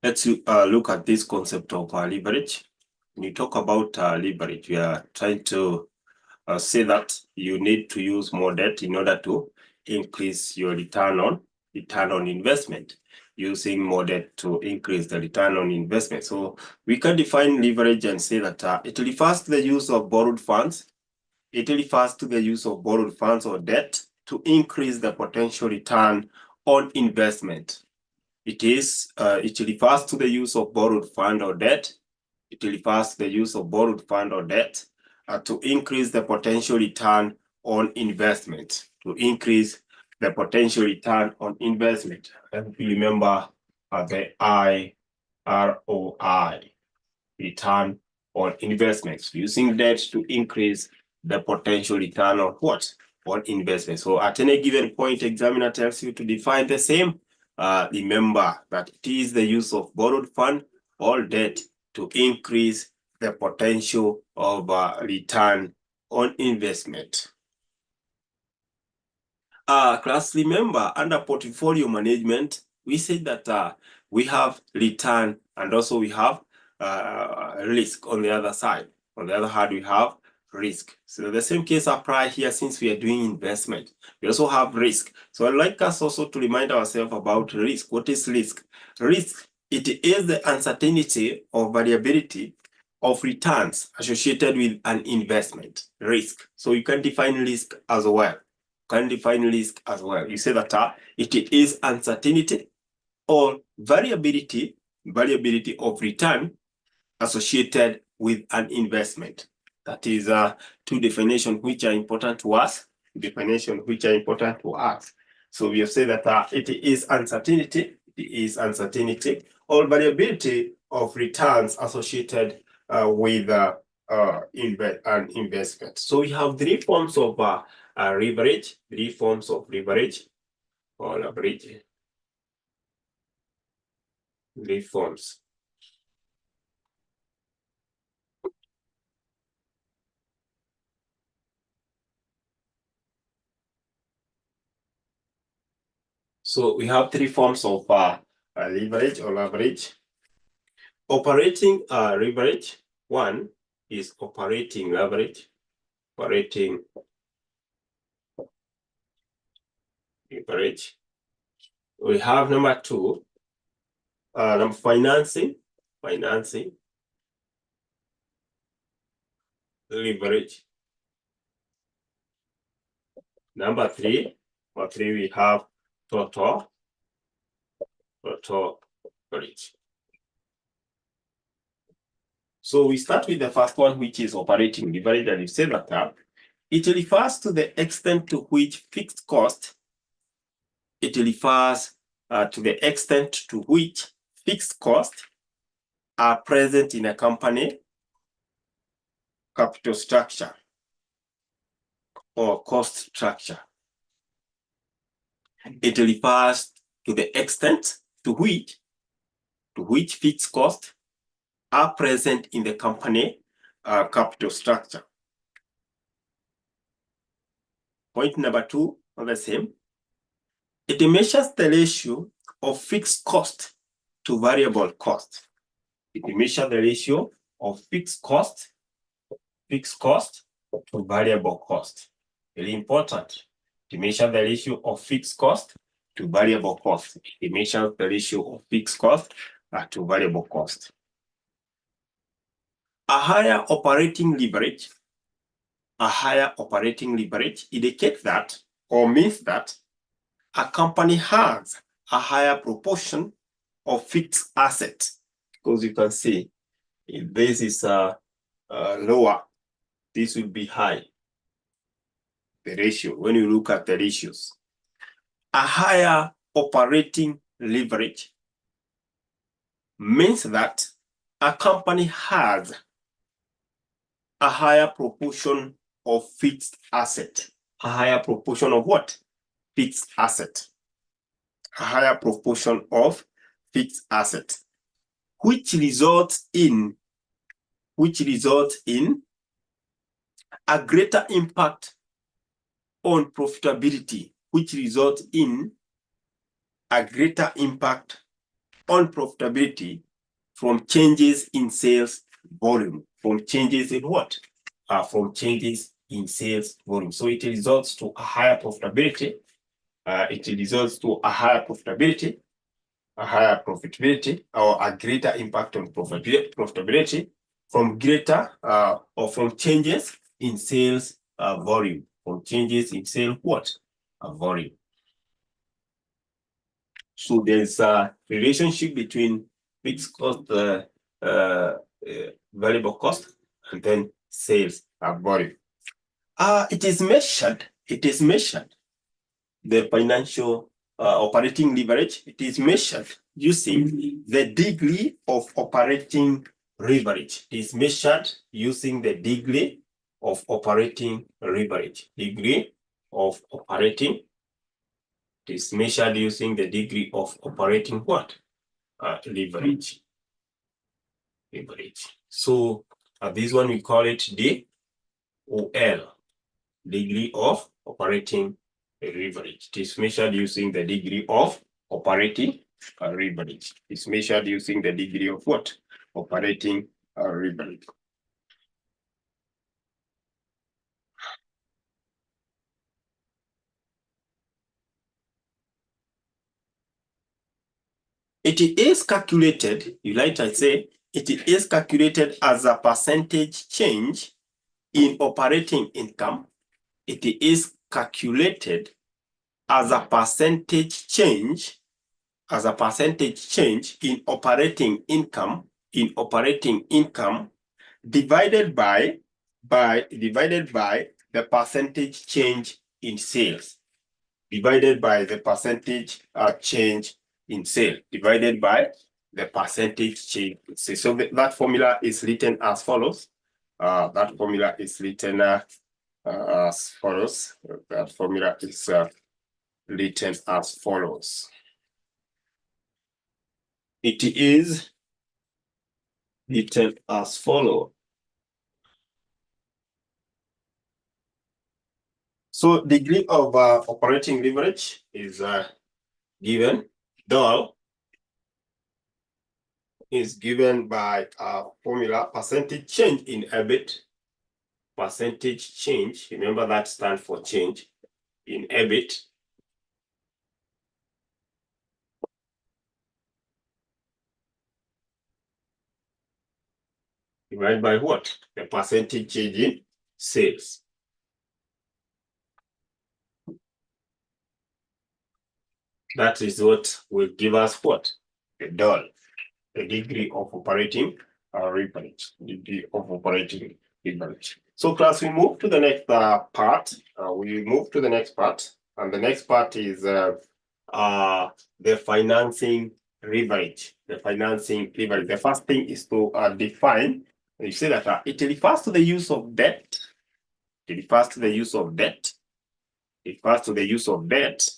Let's look at this concept of leverage. When you talk about leverage, we are trying to say that you need to use more debt in order to increase your return on investment. Using more debt to increase the return on investment. So we can define leverage and say that it refers to the use of borrowed funds. It refers to the use of borrowed funds or debt to increase the potential return on investment. It refers to the use of borrowed fund or debt. It refers to the use of borrowed fund or debt to increase the potential return on investment. To increase the potential return on investment. And remember the ROI, return on investments. Using debt to increase the potential return on what? On investment. So at any given point, examiner tells you to define the same. Remember that it is the use of borrowed fund or debt to increase the potential of return on investment. Class, remember, under portfolio management, we said that we have return and also we have risk on the other side. On the other hand, we have risk. So the same case apply here since we are doing investment. We also have risk. So I'd like us also to remind ourselves about risk. What is risk? Risk, it is the uncertainty or variability of returns associated with an investment. Risk. So you can define risk as well. You say that it is uncertainty or variability of return associated with an investment. That is two definitions which are important to us. So we have said that it is uncertainty. Or variability of returns associated with an investment. So we have three forms of leverage, or leverage. Three forms. So we have three forms of leverage or leverage. Operating leverage. One is operating leverage. Operating leverage. We have number two, financing leverage. Number three, we have total leverage. So we start with the first one, which is operating leverage, and you say that it refers to the extent to which fixed cost. It refers to the extent to which fixed costs are present in a company capital structure or cost structure. It refers to the extent to which fixed costs are present in the company capital structure. Point number two, on the same. It measures the ratio of fixed cost to variable cost. It measures the ratio of fixed cost to variable cost. Very important. It measures the ratio of fixed cost to variable cost. It measures the ratio of fixed cost to variable cost. A higher operating leverage indicates that or means that a company has a higher proportion of fixed assets, because you can see if this is lower, this will be high. The ratio, when you look at the ratios, a higher operating leverage means that a company has a higher proportion of fixed asset. A higher proportion of what? Fixed asset. A higher proportion of fixed asset, which results in a greater impact on profitability, which results in a greater impact on profitability from changes in sales volume. From changes in what? From changes in sales volume. So it results to a higher profitability. It results to a higher profitability, or a greater impact on profitability from greater or from changes in sales volume. From changes in sales what? Volume. So there's a relationship between fixed cost, variable cost, and then sales volume. It is measured. The financial operating leverage. It is measured using the degree of operating leverage. It is measured using the degree of operating leverage. Degree of operating. It is measured using the degree of operating what? Leverage. So this one we call it DOL, degree of operating leverage. It is measured using the degree of operating leverage. It's measured using the degree of what? Operating leverage. It is calculated, it is calculated as a percentage change in operating income. It is calculated as a percentage change in operating income, divided by the percentage change in sales. Divided by the percentage change in sales. Divided by the percentage change in sales. So that formula is written as follows. That formula is written as follows. That formula is written as follows. It is written as follows. So degree of operating leverage is given. DOL is given by a formula percentage change in EBIT. Percentage change, remember that stands for change in EBIT. Divided by what? The percentage change in sales. That is what will give us what? The DOL, the degree of operating leverage. Degree of operating leverage. So class, we move to the next part. And the next part is the financing leverage. The first thing is to define. You say that it refers to the use of debt. It refers to the use of debt. It refers to the use of debt.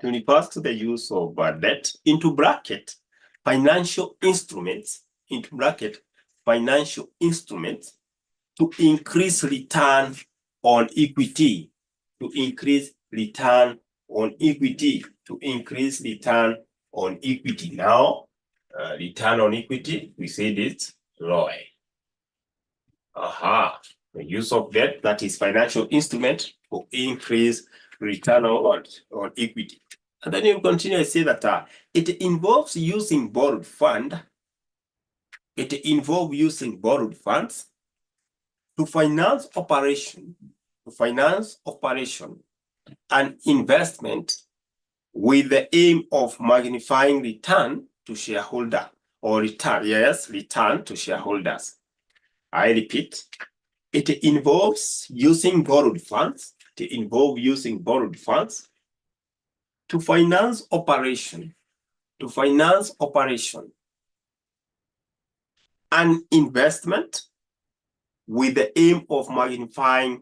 It refers to the use of debt into bracket financial instruments, into bracket financial instruments to increase return on equity, to increase return on equity, to increase return on equity. Now, return on equity, we say this ROI. The use of debt, that is financial instrument to increase return on equity. And then you continue to say that it involves using borrowed fund. It involves using borrowed funds to finance operation, and investment with the aim of magnifying return to shareholder or return to shareholders. I repeat, it involves using borrowed funds. It involves using borrowed funds to finance operation, and investment with the aim of magnifying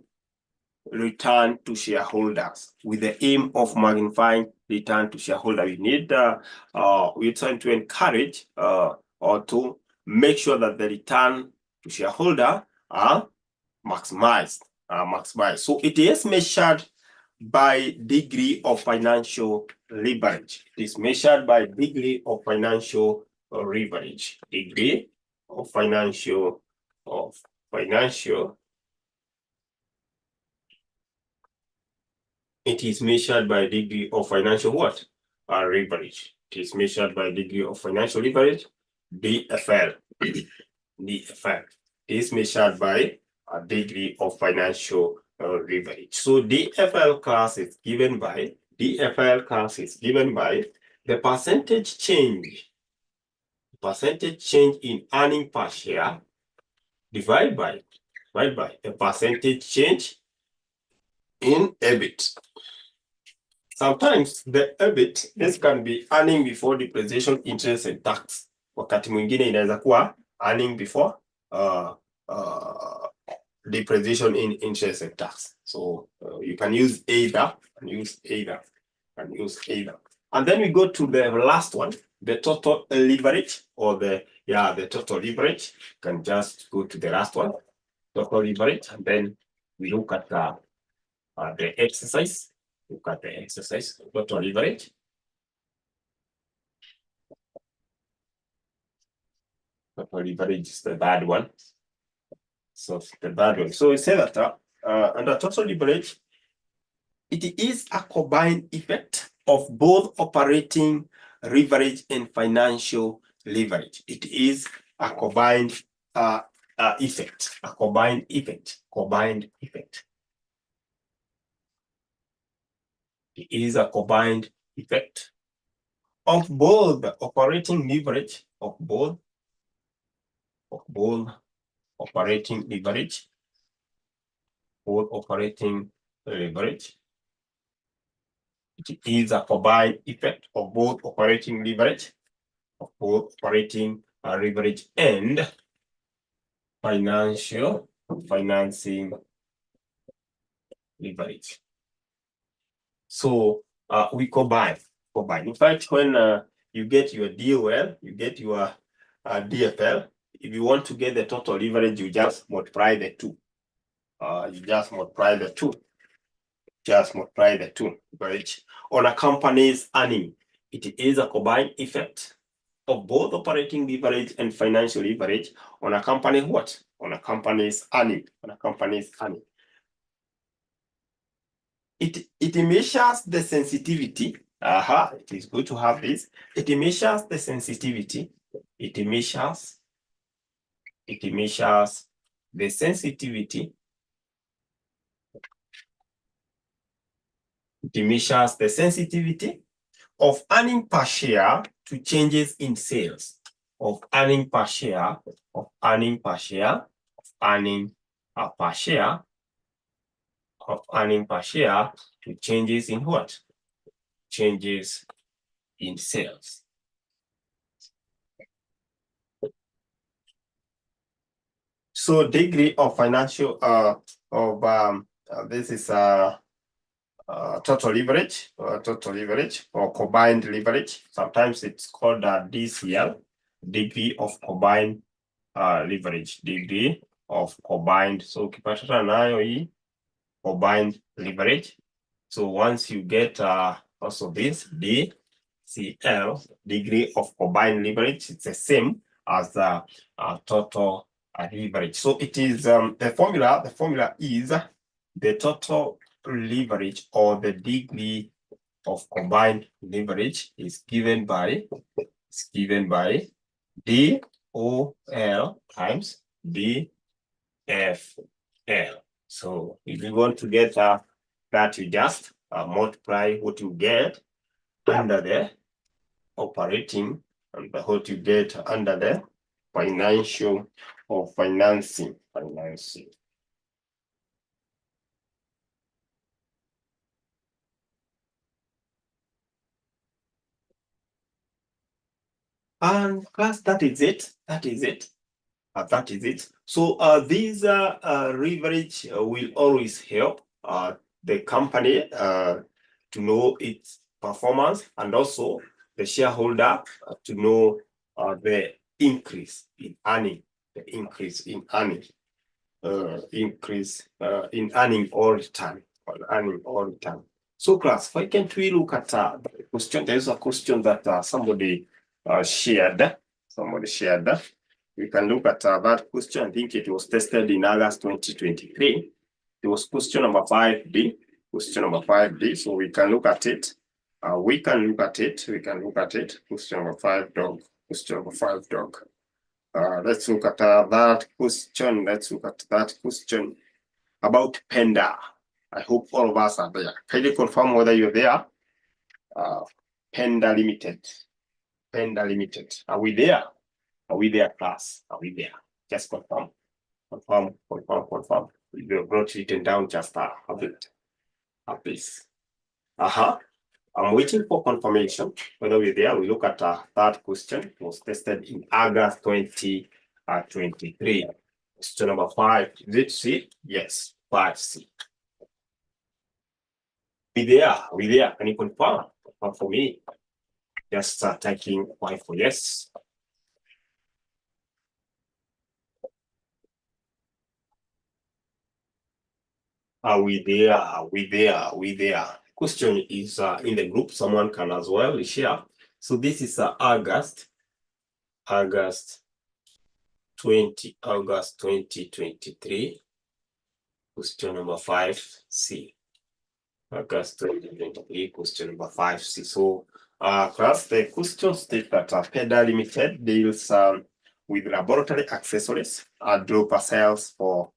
return to shareholders. With the aim of magnifying return to shareholders, we're trying to encourage or to make sure that the return to shareholder are maximized. So it is measured by degree of financial leverage. It is measured by degree of financial leverage. Degree of financial It is measured by degree of financial what? Leverage. It is measured by degree of financial leverage, DFL. DFL is measured by a degree of financial leverage. So DFL class is given by the percentage change in earning per share divided by the percentage change in EBIT. Sometimes the EBIT, this can be earning before depreciation, interest and tax. Wakati mwingine inaweza kuwa earning before depreciation in interest and tax. So you can use either, And then we go to the last one, the total leverage, or the total leverage. You can just go to the last one, total leverage, and then we look at the exercise. Look at the exercise, total leverage. Total leverage is the bad one. So the bad one. So we say that under total leverage, it is a combined effect of both operating leverage and financial leverage. It is a combined effect. It is a combined effect of both the operating leverage of both operating leverage. It is a combined effect of both operating leverage, and financing leverage. So we combine. In fact, when you get your DOL, you get your DFL. If you want to get the total leverage, you just multiply the two. Leverage on a company's earning. It is a combined effect of both operating leverage and financial leverage on a company what? On a company's earning. It measures the sensitivity. It is good to have this. It measures the sensitivity. It measures the sensitivity. It measures the sensitivity of earning per share to changes in sales. Of earning per share to changes in what? Changes in sales. So degree of financial this is total leverage or combined leverage. Sometimes it's called DCL, degree of combined leverage, degree of combined. So ukipatana nayo hii combined leverage. So once you get also this DCL, degree of combined leverage, it's the same as the total leverage. So it is the formula is the total leverage, or the degree of combined leverage is given by DOL times DFL. So if you want to get that, you just multiply what you get under the operating and what you get under the financial or financing. And class, that is it. So these leverage will always help the company to know its performance, and also the shareholder to know the increase in earning, all the time. So class, why can't we look at the question. There is a question that somebody shared. Somebody shared. We can look at that question. I think it was tested in August 2023. It was question number 5D. Question number 5D. So we can look at it. We can look at it. Question number 5 dog. Question number 5 dog. Let's look at that question. Let's look at that question about Penda. I hope all of us are there. Can you confirm whether you're there? Penda Limited. Penda Limited. Are we there? Are we there, class? Are we there? Just confirm. Confirm. You wrote written down just a bit. Please. I'm waiting for confirmation whether we're there. We look at that question. It was tested in August 2023. Question number 5. Is it C? Yes, 5C. We there. Can you confirm? Confirm for me. Just typing Y for yes. Are we there? Question is in the group. Someone can as well share. So this is August 2023. Question number 5C. August 2023. Question number 5C. So class, the question states that Penda Limited deals with laboratory accessories at dropper sales for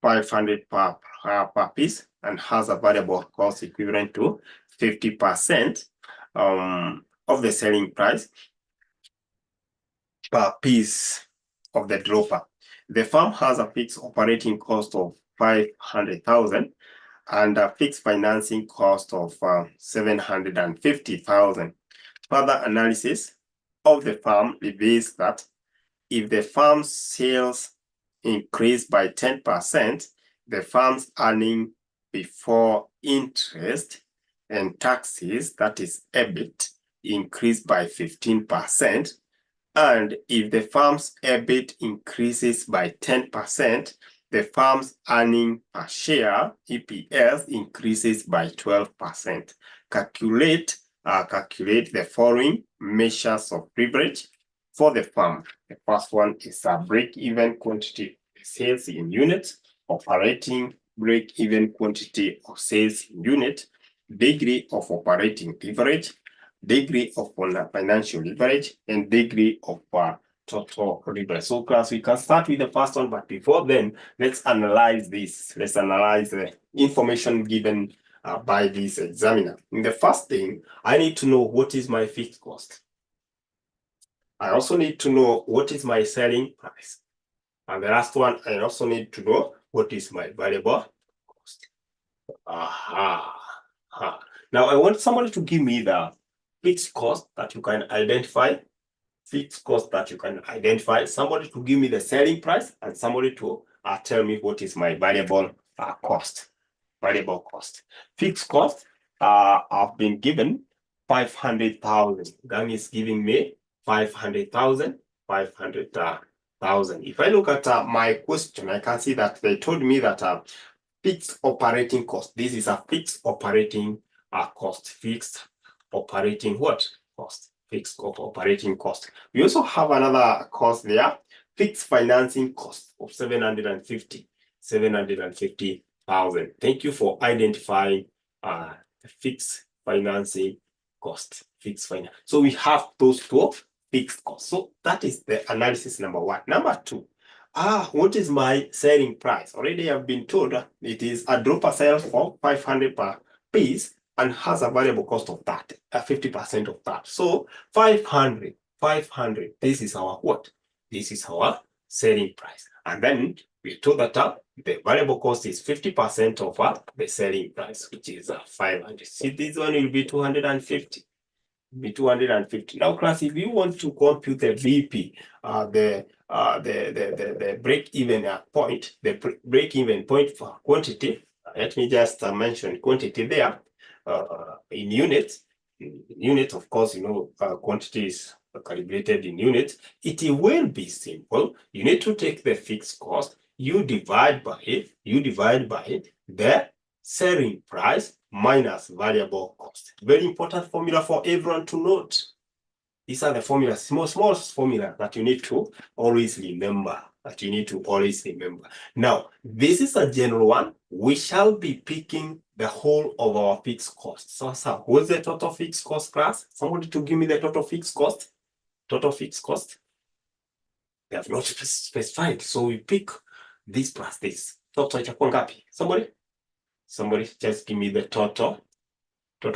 500 per piece and has a variable cost equivalent to 50% of the selling price per piece of the dropper. The firm has a fixed operating cost of 500,000 and a fixed financing cost of 750,000. Further analysis of the firm reveals that if the firm's sales increase by 10%, the firm's earning before interest and taxes, that is EBIT, increase by 15%. And if the firm's EBIT increases by 10%, the firm's earning per share, EPS, increases by 12%. Calculate the following measures of leverage for the firm. The first one is a break-even quantity of sales in units, operating break-even quantity of sales in unit, degree of operating leverage, degree of financial leverage, and degree of total leverage. So class, we can start with the first one, but before then, let's analyze this. Let's analyze the information given by this examiner. In the first thing, I need to know what is my fixed cost. I also need to know what is my selling price. And the last one, I also need to know what is my variable cost. Now I want somebody to give me the fixed cost that you can identify. Fixed cost that you can identify. Somebody to give me the selling price and somebody to tell me what is my variable cost. Variable cost. Fixed cost, I've been given 500,000. Gang is giving me 500,000. If I look at my question, I can see that they told me that fixed operating cost. This is a fixed operating cost. Fixed operating what? Cost. Fixed operating cost. We also have another cost there. Fixed financing cost of 750,000. Thank you for identifying the fixed financing cost. Fixed finance. So we have those two fixed costs. So that is the analysis number 1. Number 2, what is my selling price? Already I've been told it is a dropper sale for 500 per piece and has a variable cost of that, 50% of that. So 500, this is our what? This is our selling price. And then we told that the variable cost is 50% of the selling price, which is 500. See, this one will be 250. Now, class, if you want to compute the VP, the break-even point, the break-even point for quantity, let me just mention quantity there in units. Units, of course, you know, quantity is calibrated in units. It will be simple. You need to take the fixed cost, you divide by the selling price, minus variable cost. Very important formula for everyone to note. These are the formulas, small formula that you need to always remember. Now, this is a general one. We shall be picking the whole of our fixed cost. So, what's the total fixed cost, class? Somebody to give me the total fixed cost. Total fixed cost. They have not specified. So we pick this plus this. Total itakuwa ngapi? Somebody just give me the total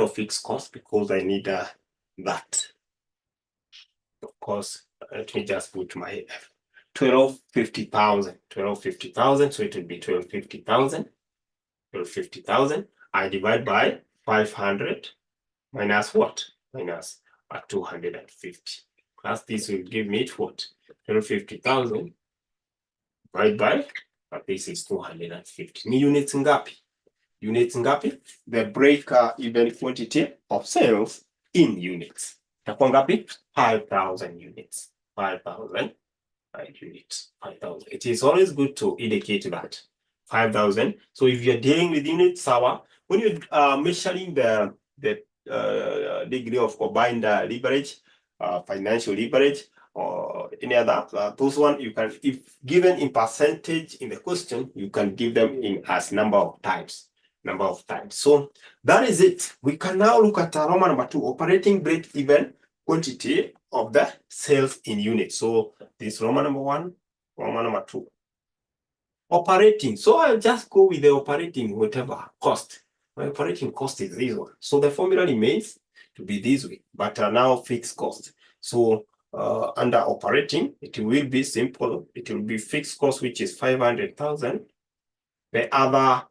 fixed cost, because I need that. Of course, let me just put my 1250,000. So it will be 1250,000. I divide by 500 minus what? Minus 250. Plus this will give me what? 1250,000 divided by, this is 250. Ni units ngapi? The break-even quantity of sales in units. Itakuwa ngapi? 5,000 units. 5,000 units. 5,000. It is always good to indicate that. 5,000. So if you're dealing with units, sawa. When you're measuring the degree of combined leverage, financial leverage, or any other, those one you can, if given in percentage in the question, you can give them in as number of times. So that is it. We can now look at Roman number 2, operating break-even quantity of the sales in units. So this Roman number 1, Roman number 2. Operating. So I'll just go with the operating whatever cost. My operating cost is this one. So the formula remains to be this way, but now fixed cost. So under operating, it will be simple. It will be fixed cost, which is 500,000. The other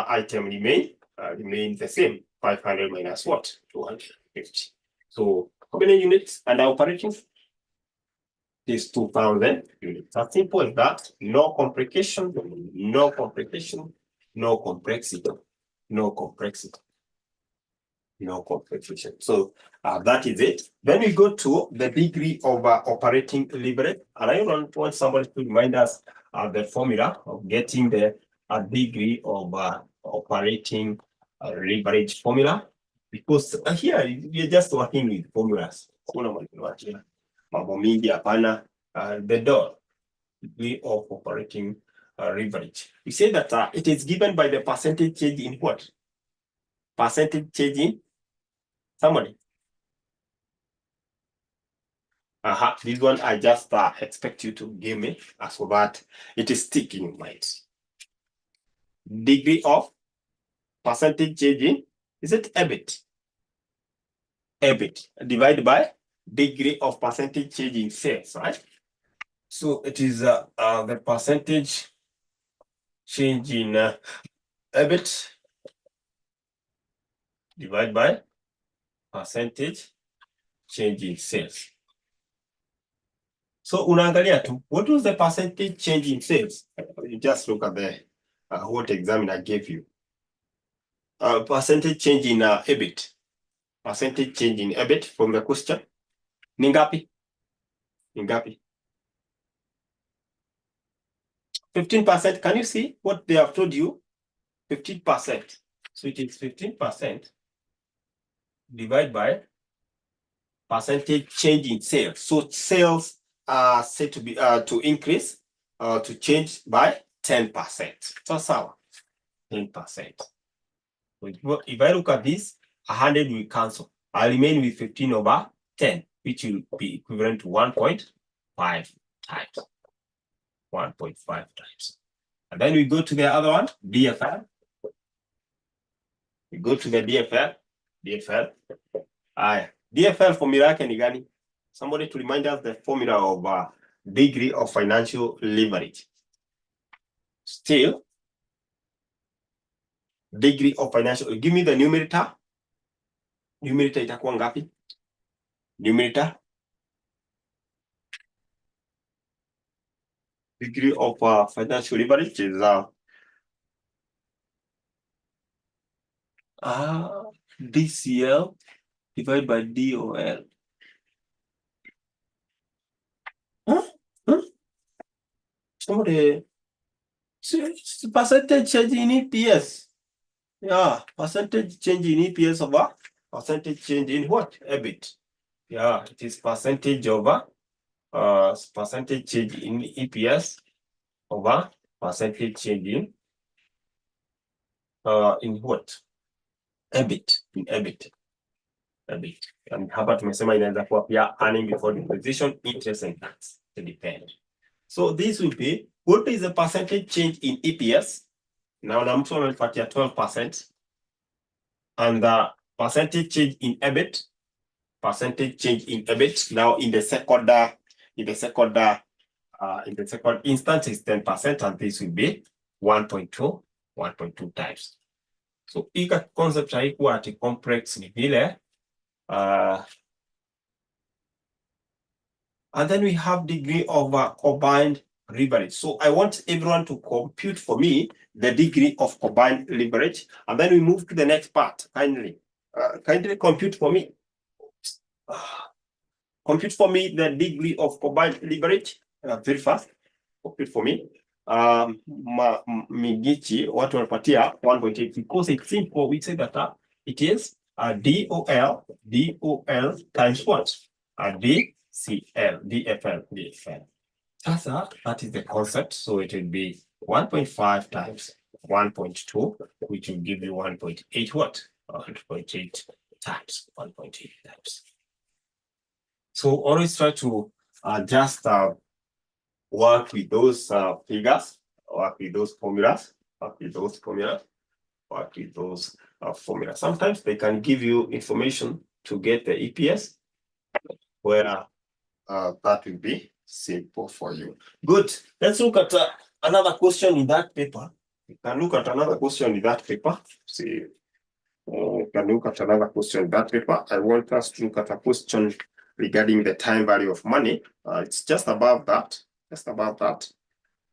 item remain the same. 500 minus what? 250. So how many units under operating? Is 2,000 units. As simple as that. No complication, no complexity. So that is it. Then we go to the degree of operating leverage. And I want somebody to remind us the formula of getting the degree of operating leverage formula. Because here you're just working with formulas. The degree of operating leverage. We say that it is given by the percentage change in what? Percentage change in somebody. This one I just expect you to give me so that it is sticking in mind. Degree of percentage change in, is it EBIT? EBIT divided by degree of percentage change in sales, right? So it is the percentage change in EBIT divided by percentage change in sales. So unaangalia tu, what was the percentage change in sales? You just look at the what examiner gave you. Percentage change in EBIT. Percentage change in EBIT from the question. Ni ngapi? 15%. Can you see what they have told you? 15%. So it is 15% divided by percentage change in sales. So sales are said to be to increase to change by 10%. So 10%. If I look at this, 100 will cancel. I remain with 15 over 10, which will be equivalent to 1.5 times. 1.5 times. And then we go to the other one, DFL. We go to the DFL. DFL formula yake ni gani? Somebody to remind us the formula of degree of financial leverage. Still, degree of financial, give me the numerator. Numerator itakuwa ngapi? Numerator. Degree of financial leverage is DCL divided by DOL. Somebody, percentage change in EPS. Yeah, percentage change in EPS over percentage change in what? EBIT. Yeah, it is percentage over percentage change in EPS over percentage change in what? EBIT. In EBIT. EBIT. And hapa tumesema inaweza kuwa pia earning before depreciation, interest and tax. It depends. So this will be, what is the percentage change in EPS? Now na mtu amepatia 12%. And the percentage change in EBIT, percentage change in EBIT. Now in the second instance is 10%, and this will be 1.2 times. So hii concept haikuwa ati complex ni vile. And then we have degree of combined leverage. So I want everyone to compute for me the degree of combined leverage, and then we move to the next part. Kindly compute for me. Compute for me the degree of combined leverage very fast. Compute for me. Migichi, watu wanapatia 1.8 because it's simple. We say that it is DOL times what? DFL. That is the concept. So it will be 1.5 times 1.2, which will give you 1.8 what? 1.8 times 1.8 times. So always try to just work with those figures, work with those formulas. Sometimes they can give you information to get the EPS, where that will be simple for you. Good. Let's look at another question in that paper. You can look at another question in that paper. See, you can look at another question in that paper. I want us to look at a question regarding the time value of money. It's just above that. I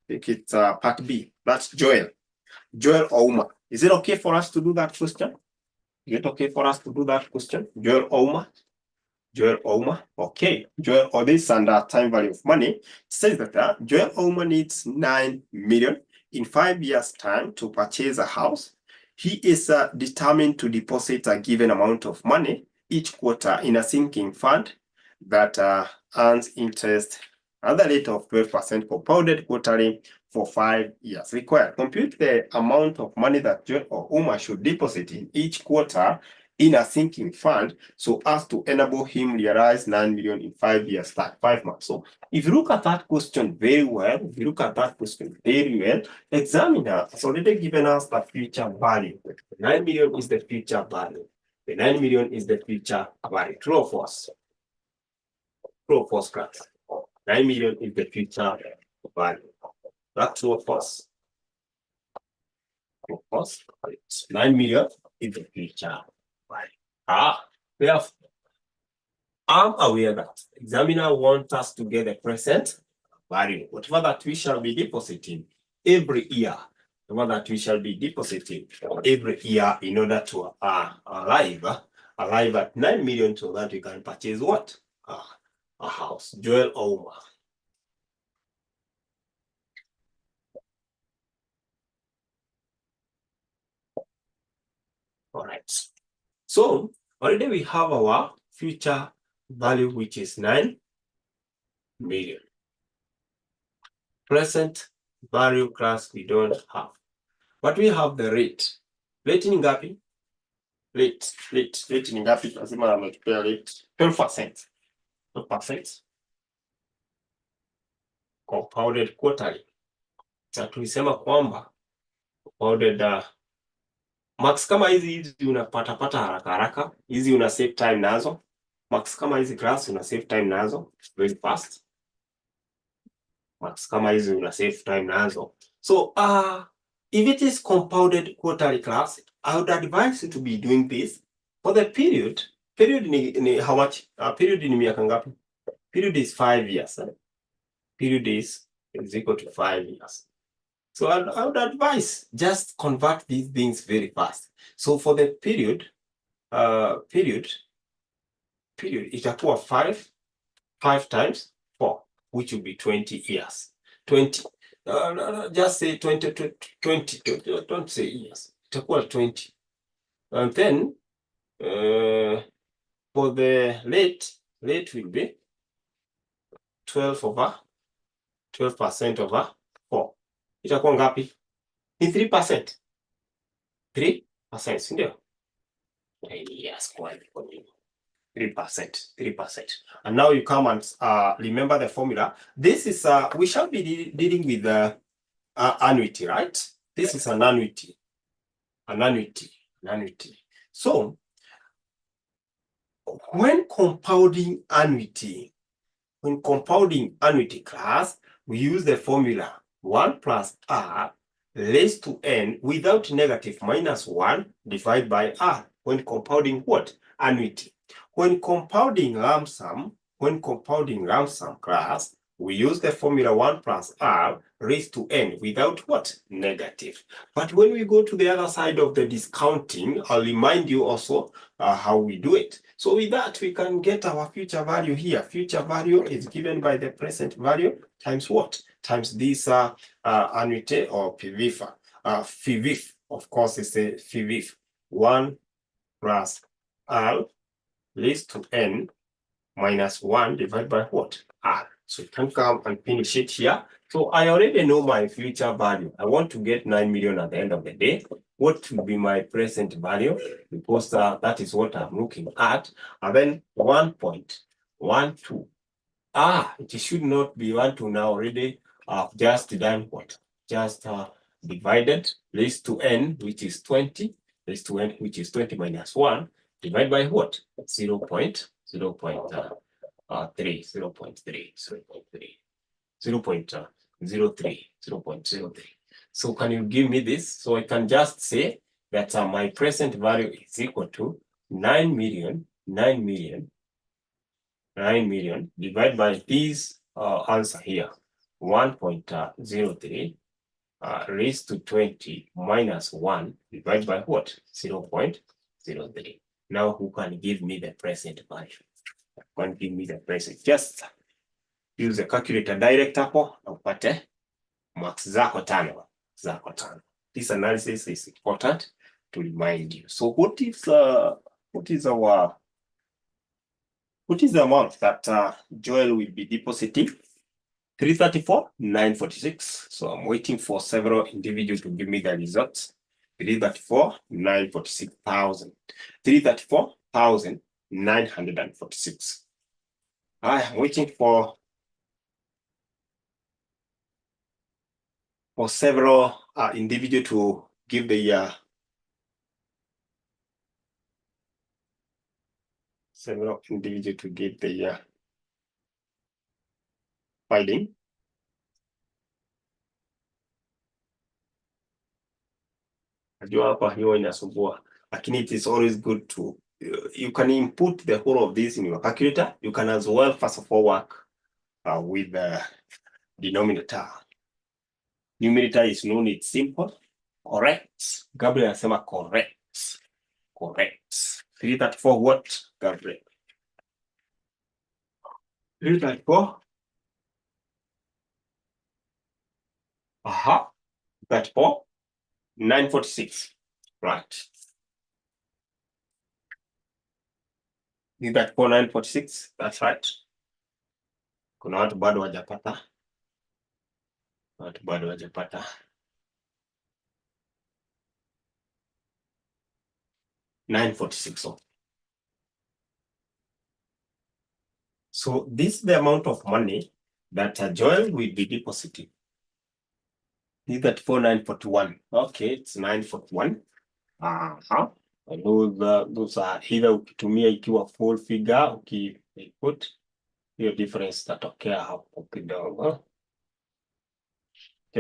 think it's part B. That's Joel Ouma. Is it okay for us to do that question? Is it okay for us to do that question? Joel Ouma. Okay. Joel Odis and time value of money says that Joel Ouma needs 9 million in 5 years' time to purchase a house. He is determined to deposit a given amount of money each quarter in a sinking fund that earns interest at the rate of 12% compounded quarterly for 5 years. Required. Compute the amount of money that Joel Ouma should deposit in each quarter in a sinking fund so as to enable him realize 9 million in 5 years, 5 months. So if you look at that question very well, examiner has already given us the future value. 9 million is the future value. The 9 million is the future value. True or false? True or false, class? 9 million is the future value. That's true or false? True or false? 9 million is the future value. Therefore, I'm aware that examiner wants us to get the present value, whatever that we shall be depositing every year, in order to arrive at 9 million so that we can purchase what? A house. Joel Ouma. All right. So already we have our future value, which is 9 million. Present value class we don't have, but we have the rate. Rate ni ngapi? Rate ni ngapi? Lazima ametupea rate 12%. 12% compounded quarterly. Na tulisema kwamba compounded max kama hizi unapata haraka, hizi una save time nazo. Max kama hizi class una save time nazo very fast. Max kama hizi una save time nazo. So if it is compounded quarterly class, I would advise you to be doing this for the period. Period ni how much? Period ni miaka ngapi? Period is 5 years. Period is equal to 5 years. So I would advise just convert these things very fast. So for the period itakuwa 5 times 4, which will be 20 years. 20. Just say 20. Don't say years. Itakuwa 20. And then for the rate will be 12% over 4. Itakuwa ngapi? Ni 3%. 3%, si ndio? Yes, kweli. 3%. And now you come and remember the formula. This is we shall be dealing with the annuity, right? This is an annuity. An annuity. So when compounding annuity class, we use the formula 1 plus r raised to n without negative minus 1 divided by r. When compounding what? Annuity. When compounding lump sum class, we use the formula 1 plus r raised to n without what? Negative. But when we go to the other side of the discounting, I'll remind you also how we do it. So with that, we can get our future value here. Future value is given by the present value times what? Times this annuity or PVIF. FVIF, of course, is a FVIF. 1 plus r raised to n minus 1 divided by what? R. So you can come and finish it here. So I already know my future value. I want to get 9 million at the end of the day. What will be my present value? Because that is what I'm looking at. And then 1.12. It should not be 1 to now already. Just done what? Just divided, raised to n, which is 20, raised to n, which is 20 minus 1, divided by what? 0.03. So can you give me this? So I can just say that my present value is equal to 9 million divided by this answer here, 1.03 raised to 20 minus 1 divided by what? 0.03. Now who can give me the present value? Can give me the present. Just use the calculator direct hapo na upate marks zako tano. This analysis is important to remind you. So what is the amount that Joel will be depositing? 334,946. So I'm waiting for several individuals to give me the results. 334,946,000. 334,946. I'm waiting for several individuals to give the finding. Najua hapa hiyo inasumbua, lakini it is always good to you can input the whole of this in your calculator. You can as well first of all work with the denominator. Numerator is known, it's simple. Correct. Gabriel anasema correct. 334 what, Gabriel? 334. 34. 946. Right. Is that 946? That's right. Kuna watu bado hawajapata. 946. So this is the amount of money that Joel will be depositing. Is that 941? Okay, it's 941. Those are either ukitumia ikiwa full figure, ukiput hiyo difference tatokea hapo kidogo.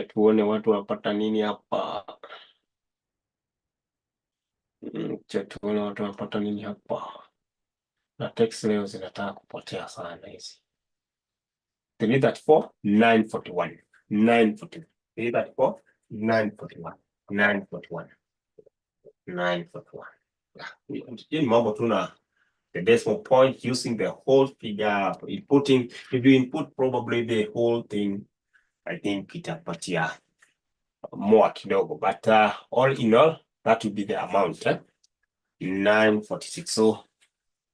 Tuone watu wanapata nini hapa. Tuone watu wanapata nini hapa. Na text leo zinataka kupotea sana hizi. 334, 941. 941. 334, 941. 941. 941. In mambo tuna the decimal point using the whole figure, inputting. If you input probably the whole thing, I think itapatia more kidogo. But all in all, that would be the amount. 946. So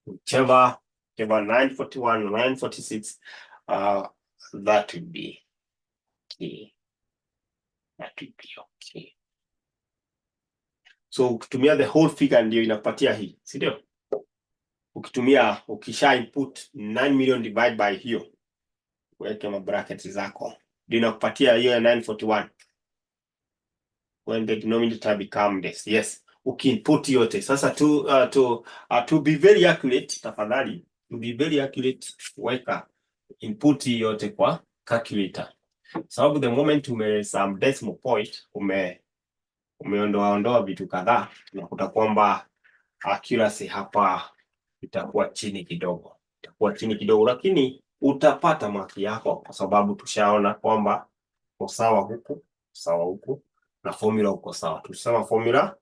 whichever 941, 946, that would be okay. That would be okay. So ukitumia the whole figure ndio inakupatia hii, si ndio? Ukisha input 9 million divide by hiyo, weke mabrackets zako, ndio inakupatia hiyo ya 941. When the denominator become this. Yes. Ukiinput yote. Sasa to be very accurate, tafadhali, to be very accurate, weka input yote kwa calculator. Sababu the moment some decimal point, umeondoa vitu kadhaa, unakuta kwamba accuracy hapa itakuwa chini kidogo. Lakini utapata maki yako kwa sababu tushaona kwamba usawa huku na formula uko sawa. Tusema formula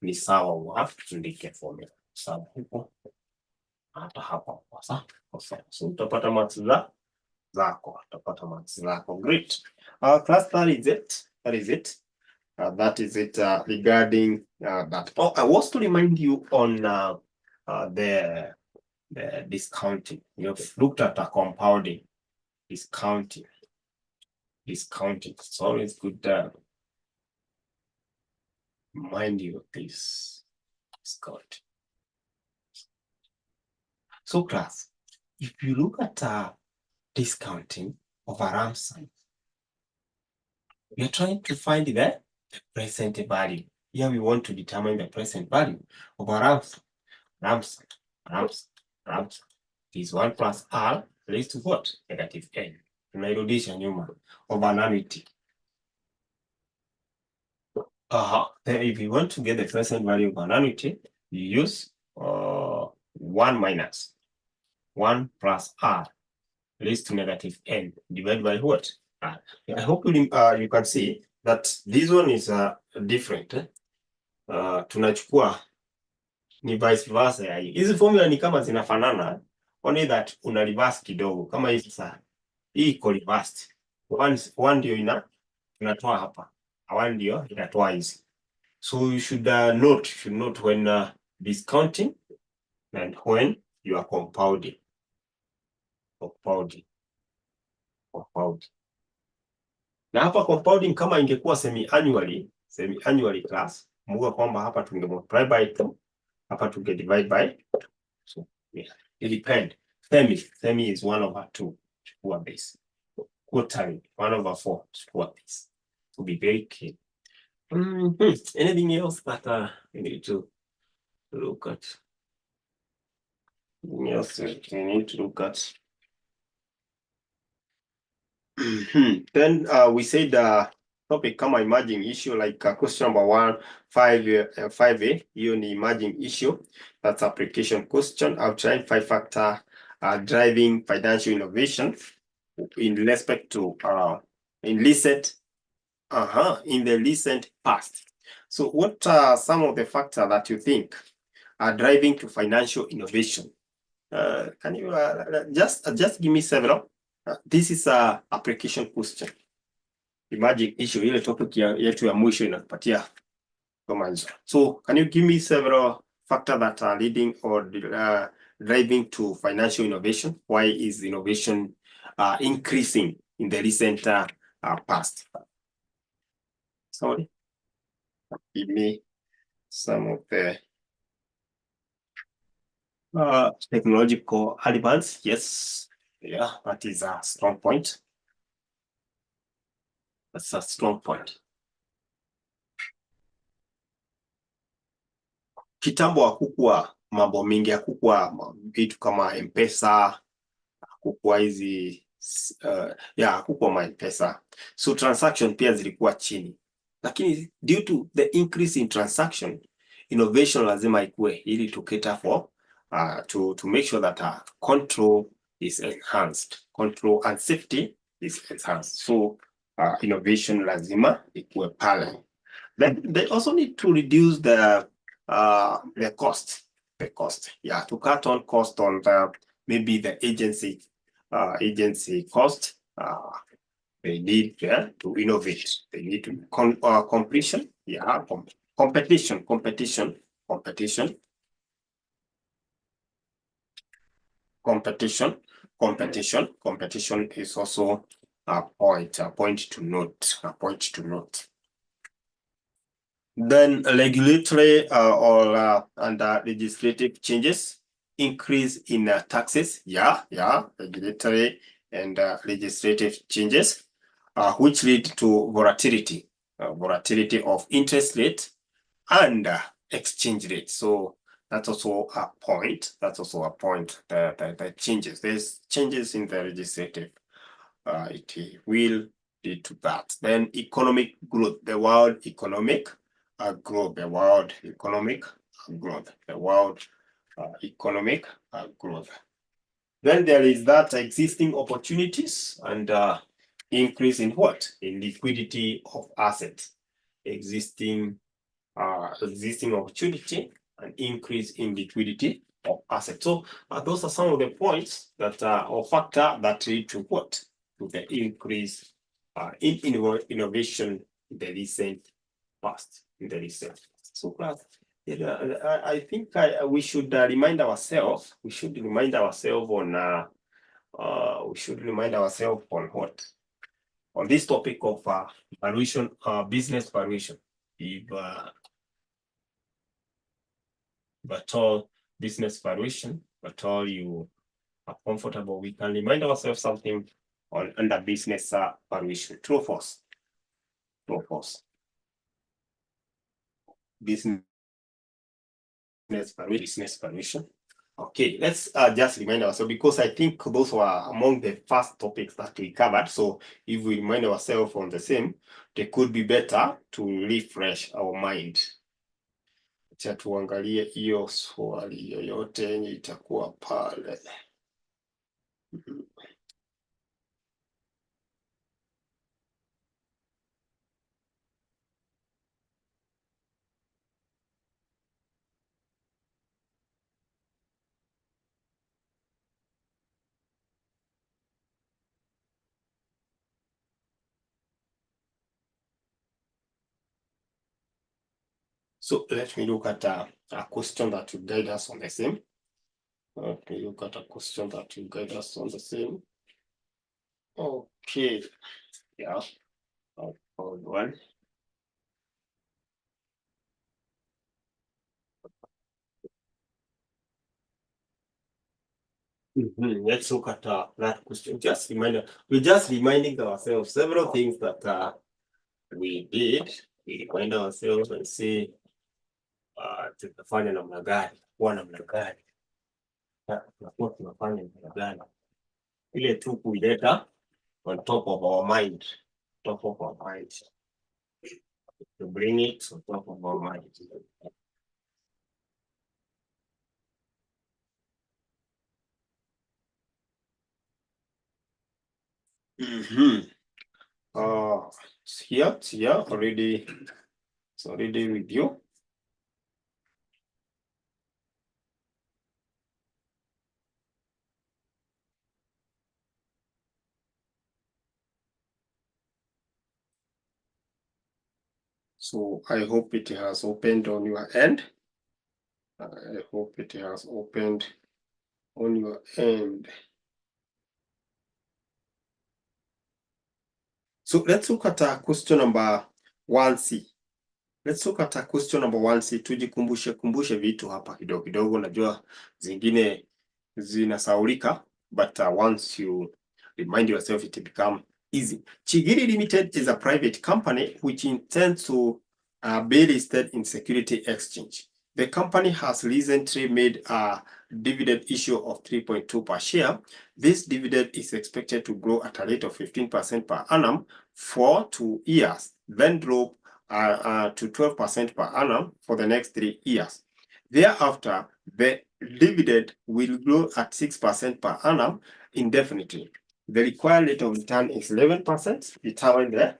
ni sawa, uandike formula sawa huko hata hapa kwa sawa. So utapata marks zako. Great. Class, that is it. That is it regarding that. Oh, I was to remind you on the discounting. You have looked at a compounding, discounting. It's always good mind you of this discount. So class, if you look at discounting of a lump sum, we are trying to find the present value. Here we want to determine the present value of a lump sum. Is 1 plus R raised to what? Negative N. Tunairudisha nyuma of an annuity. Then if you want to get the present value of an annuity, you use 1 minus 1 plus R raised to negative N divided by what? R. I hope you can see that this one is different. Tunachukua ni vice versa ya hii. Hizi formula ni kama zinafanana, only that una reverse kidogo. Kama hivi sasa, hii iko reversed. One ndio inatoa hapa, one ndio inatoa hizi. So you should note when discounting and when you are compounding. Na hapa compounding kama ingekuwa semi-annually class, muga kwamba hapa tunge multiply by 2, hapa tunge divide by 2. So yeah, it depends. Semi is 1/2, chukua base. Quarterly, 1/4, chukua base. To be very clear. Anything else that you need to look at? Anything else you need to look at? Then we said topic kama emerging issue, like question number 1, 5A, hiyo ni emerging issue. That's application question. Outline 5-factor driving financial innovation in respect to in the recent past. So what are some of the factors that you think are driving to financial innovation? Can you just give me several? This is a application question. Emerging issue, ile topic yetu ya mwisho inakupatia kama hizo. So can you give me several factors that are leading or driving to financial innovation? Why is innovation increasing in the recent past? Sorry, give me some of the technological advance. Yes, yeah, that is a strong point. That's a strong point. Kitambo hakukuwa mambo mingi, hakukuwa vitu kama M-Pesa, hakukuwa hizi hakukuwa M-Pesa. So transaction pia zilikuwa chini. Lakini due to the increase in transaction, innovation lazima ikue ili to cater for to make sure that control is enhanced. Control and safety is enhanced. So innovation lazima ikue pale. Then they also need to reduce the cost. Yeah, to cut on cost on maybe the agency cost. They need to innovate. They need to competition. Yeah, competition. Competition is also a point to note. Then regulatory and legislative changes, increase in taxes. Regulatory and legislative changes, which lead to volatility of interest rate and exchange rate. So that's also a point. The changes. There's changes in the legislative. It will lead to that. Then economic growth. The world economic growth. Then there is that existing opportunities and increase in what? In liquidity of assets. Existing opportunity and increase in liquidity of assets. So those are some of the points that or factor that lead to what? To the increase in innovation in the recent past. So class, I think we should remind ourselves. We should remind ourselves on what? On this topic of valuation, business valuation. If but all business valuation, but all you are comfortable, we can remind ourselves something on under business valuation. True or false? Business valuation. Okay, let's just remind ourselves, because I think those were among the first topics that we covered. So if we remind ourselves on the same, they could be better to refresh our mind. Acha tuangalie hiyo swali yoyote yenye itakuwa pale. So let me look at a question that will guide us on the same. Okay. Yeah. Hold on. Let's look at that question. We're just reminding ourselves several things that we did. We remind ourselves and say tutafanya namna gani, kuwa namna gani, tunakuwa tunafanya namna gani, ile tu kuileta on top of our mind, to bring it on top of our mind. It's already with you. So I hope it has opened on your end. So let's look at question number 1C. Tujikumbushe vitu hapa kidogo. Najua zingine zinasaulika, but once you remind yourself, it become easy. Chigiri Limited is a private company which intends to be listed in Security Exchange. The company has recently made a dividend issue of 3.2 per share. This dividend is expected to grow at a rate of 15% per annum for 2 years, then drop to 12% per annum for the next 3 years. Thereafter, the dividend will grow at 6% per annum indefinitely. The required rate of return is 11%, determine the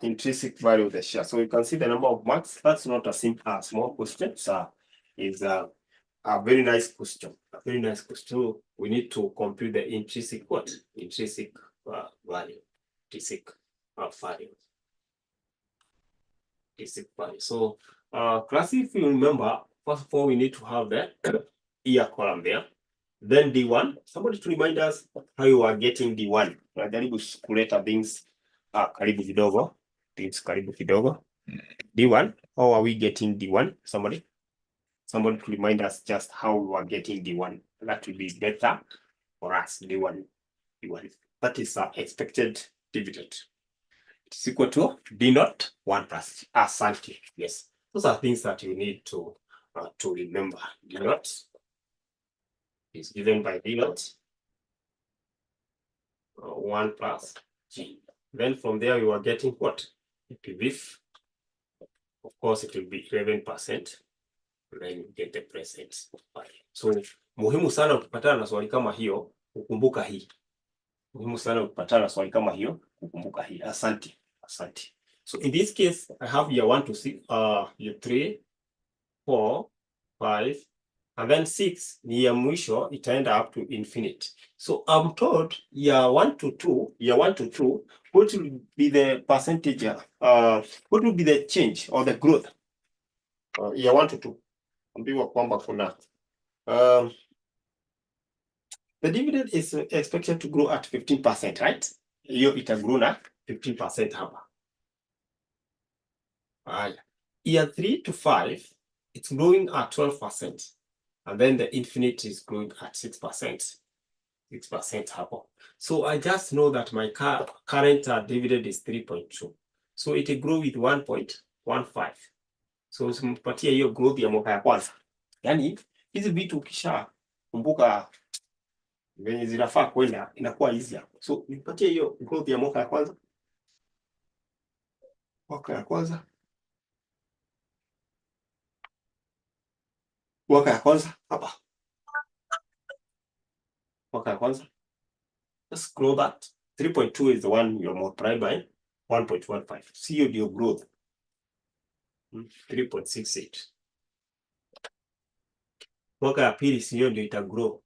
intrinsic value of the share. So you can see the number of marks. That's not a simple, small question. It's a very nice question. So we need to compute the intrinsic value. Intrinsic value. So class, if you remember, first of all, we need to have the year column there. Then D1, somebody to remind us how you are getting D1. Najaribu kuleta things karibu kidogo. Things karibu kidogo. D1, how are we getting D1? Somebody to remind us just how we are getting D1. That will be better for us. D1. That is expected dividend. It's equal to D0 1 plus asante. Yes, those are things that you need to remember. D0 is given by D0 1 plus G. Then from there you are getting what? PVF. Of course it will be 11%. Then you get the present value. So muhimu sana ukipatana na swali kama hiyo kukumbuka hii. Muhimu sana ukipatana na swali kama hiyo kukumbuka hii. Asante. Asante. So in this case, I have year 1 to 6, year 3, 4, 5, and then 6 ni ya mwisho itaenda up to infinite. So I'm told year 1 to 2, what will be the percentage, what will be the change or the growth? Year 1 to 2. Ambiwa kwamba kuna the dividend is expected to grow at 15%, right? Hiyo itagrow na 15% hapa. Year 3 to 5, it's growing at 12%. And then the infinite is growing at 6%. 6% hapo. So I just know that my current dividend is 3.2. So it will grow with 1.15. So simpatie hiyo growth ya mwaka ya kwanza. Yaani, hizi vitu ukisha kumbuka venye zinafaa kwenda inakuwa easier. So nipatie hiyo growth ya mwaka ya kwanza. Mwaka ya kwanza hapa. Mwaka ya kwanza. Let's grow that. 3.2 is the one you're multiplied by 1.15. See your growth. 3.68. Mwaka ya pili sio ndio itagrow.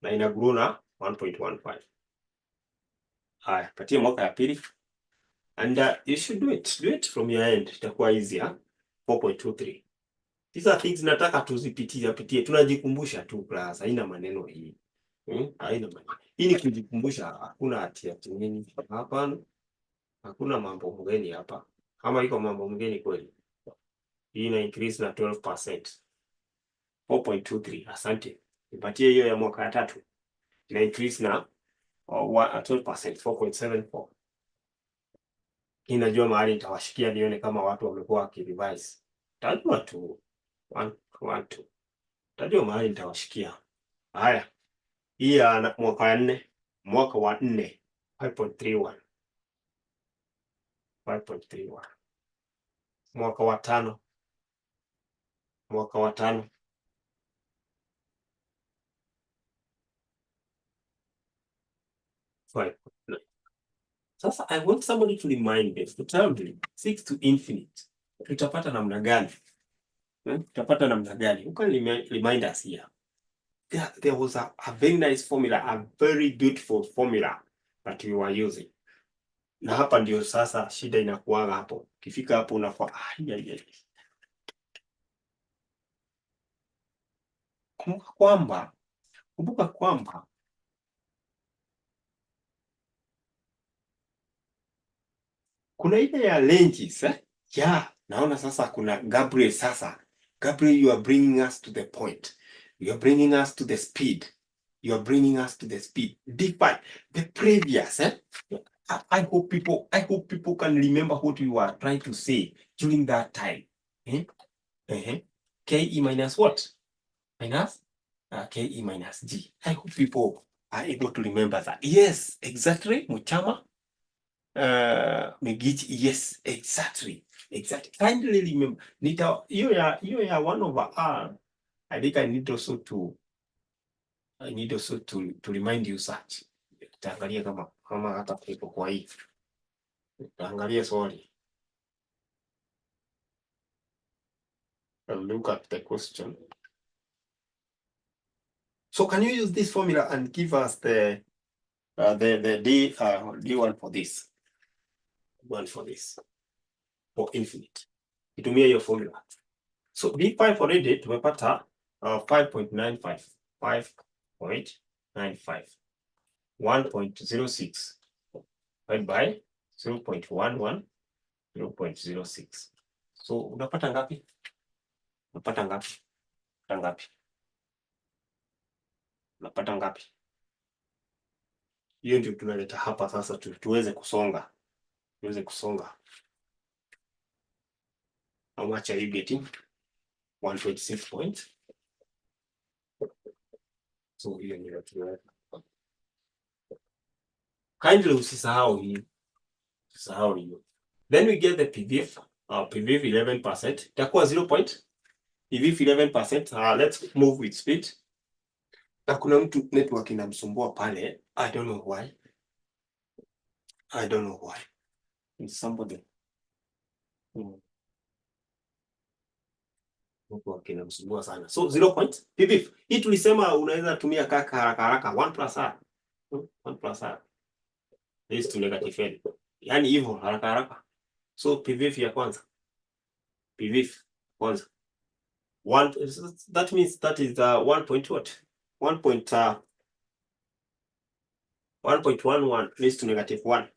Na ina grow na 1.15. Haya, patie mwaka ya pili. And you should do it from your end. Itakuwa easier. 4.23. These are things nataka tuzipitie. Tunajikumbusha tu class. Haina maneno hii. Haina maneno. Hii ni kujikumbusha, hakuna ati nini. Hapana. Hakuna mambo mgeni hapa. Kama iko mambo mgeni kweli. Hii ina increase na 12%. 4.23. Asante. Nipatie hiyo ya mwaka ya tatu. Ina increase na 12%, 4.74. Inajua mahali nitawashikia nione kama watu wamekuwa wakirevise. Tajua tu 1 tajua mahali nitawashikia. Haya. Hii ya mwaka wa 4, 5.31. 5.31. Mwaka wa 5. 5. Sasa I want somebody to remind me, to tell me 6 to infinite. Tutapata namna gani? Tutapata namna gani? You can remind us here. There was a very nice formula, a very beautiful formula that we were using. Na hapa ndio sasa shida inakuanga hapo. Ukifika hapo unakuwa kumbuka kwamba kuna ile ya ranges, naona sasa kuna Gabriel sasa. Gabriel, you are bringing us to the point. You are bringing us to the speed. You are bringing us to the speed. Despite the previous, I hope people can remember what you are trying to say during that time. KE minus what? Minus KE minus G. I hope people are able to remember that. Yes, exactly. Muchama. Megiji, yes, exactly. Kindly remember. You are 1 over R. I think I need also to remind you such. Taangalia kama hata ipo kwa hii. Taangalia swali. And look at the question. So can you use this formula and give us the D1 for this? One for this. For infinite. Itumia hiyo formula. So D5 already tumepata 5.95. 5.95. 1.06 divided by 0.11, 0.06. So unapata ngapi? Unapata ngapi? Unapata ngapi? Hiyo ndio tunaleta hapa sasa tuweze kusonga. How much are you getting? 126 points. So hiyo ndio tunaleta. Kindly usisahau hiyo. Then we get the PVF. PVF 11%. Itakuwa 0 point. PVF 11%. Let's move with speed. Na kuna mtu network inamsumbua pale. I don't know why. It's somebody. Network inamsumbua sana. So 0 point. PVF. Hii tulisema unaweza tumia kaka haraka 1 plus R. 1 plus R. This to negative N. Yaani hivyo haraka. So PVF ya kwanza. That means that is 1 point what? 1.11 raised to negative 1.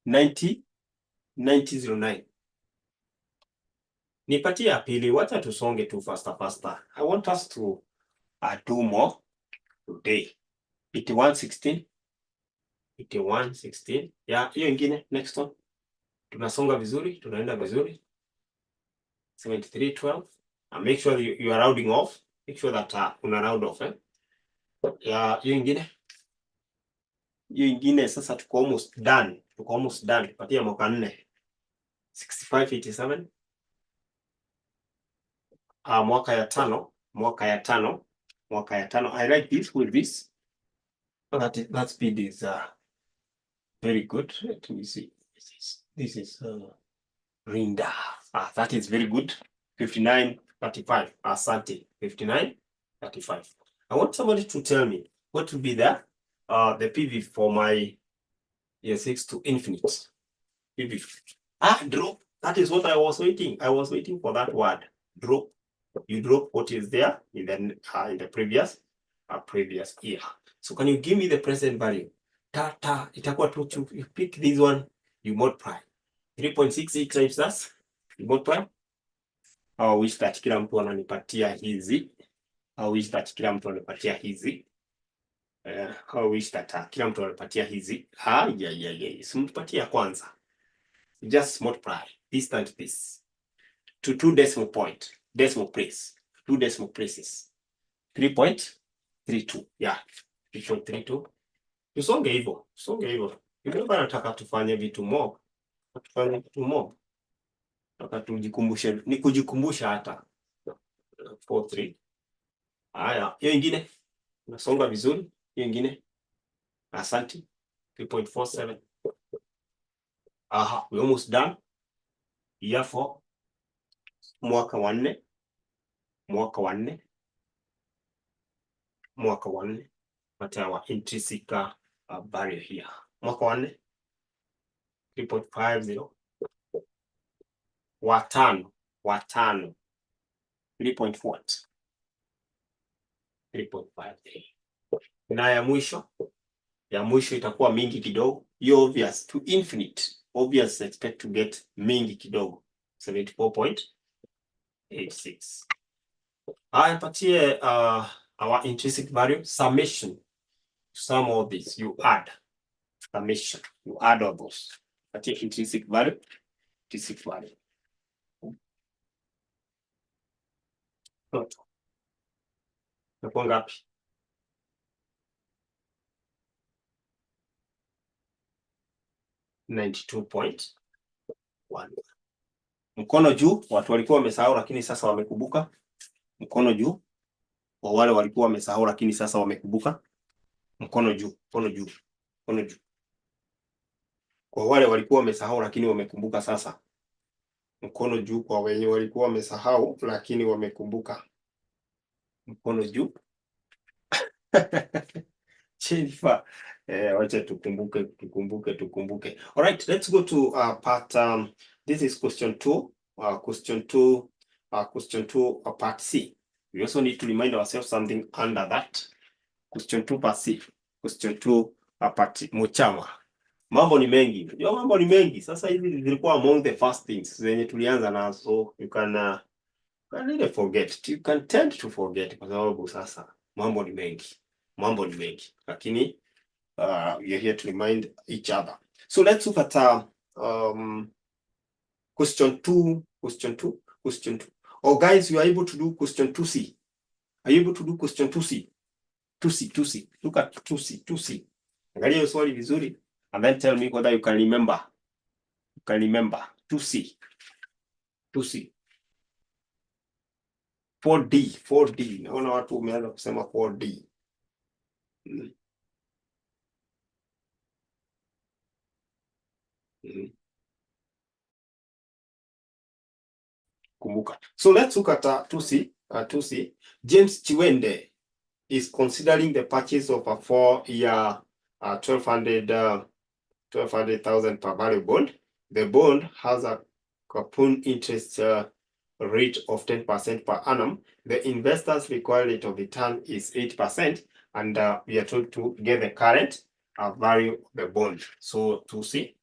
90.09. Nipatie ya pili, wacha tusonge tu faster. I want us to do more today. 81.16. Yeah, hiyo ingine next one. Tunasonga vizuri, tunaenda vizuri. 73.12. Make sure you are rounding off. Make sure that una round off. Yeah, hiyo ingine sasa tuko almost done. Tupatie mwaka 4. 65.87. Mwaka ya tano. I like this with this. That speed is very good. Let me see. This is Rinda. That is very good. 59.35. Asante. 59.35. I want somebody to tell me what will be the PV for my year 6 to infinite. PV. Drop. That is what I was waiting. I was waiting for that word. Drop. You drop what is there in the previous year. So can you give me the present value? Itakuwa tu, you pick this one, you multiply. 3.68 times that, you multiply. I wish that kila mtu ananipatia hizi. I wish that kila mtu anapatia hizi. Simpatia kwanza. Just multiply this times this. To 2 decimal place. 2 decimal places. 3.32. Yeah. 3.32. Tusonge hivyo. Remember nataka tufanye vitu mob. Nataka tujikumbushe. Ni kujikumbusha hata. 4.3. Haya, hiyo ingine. Unasonga vizuri. Hiyo ingine. Asante. 3.47. We almost done. Year 4. Mwaka wa 4. But our intrinsic value here. Mwaka wa 4. 3.50. Watano. 3.53. Na ya mwisho itakuwa mingi kidogo. You obvious to infinite. Obvious expect to get mingi kidogo. 74.86. Patie our intrinsic value summation. Sum all this, you add. Summation, you add all those. Patie intrinsic value. Nakuwa ngapi? $92.1. Mkono juu, watu walikuwa wamesahau lakini sasa wamekumbuka. Mkono juu. Kwa wale walikuwa wamesahau lakini sasa wamekumbuka. Mkono juu. Kwa wale walikuwa wamesahau lakini wamekumbuka sasa. Mkono juu kwa wenye walikuwa wamesahau lakini wamekumbuka. Mkono juu. CIFA. Wacha tukumbuke. All right, let's go to part this is question 2. Question 2 part C. We also need to remind ourselves something under that. Question 2 passive. Question 2 apati Muchama. Mambo ni mengi. Unajua mambo ni mengi. Sasa hizi zilikuwa among the first things zenye tulianza nazo. You can really forget. You can tend to forget kwa sababu sasa mambo ni mengi. Mambo ni mengi. Lakini we are here to remind each other. So let's look at question 2. Oh guys, you are able to do question 2C. Are you able to do question 2C? 2C. Look at 2C. Angalia hiyo swali vizuri and then tell me whether you can remember. 2C. 4D. Naona watu wameanza kusema 4D. Kumbuka. So let's look at 2C. James Chiwende is considering the purchase of a 4-year 1200,000 per value bond. The bond has a coupon interest rate of 10% per annum. The investor's required rate of return is 8%, and we are told to get the current value of the bond. So to see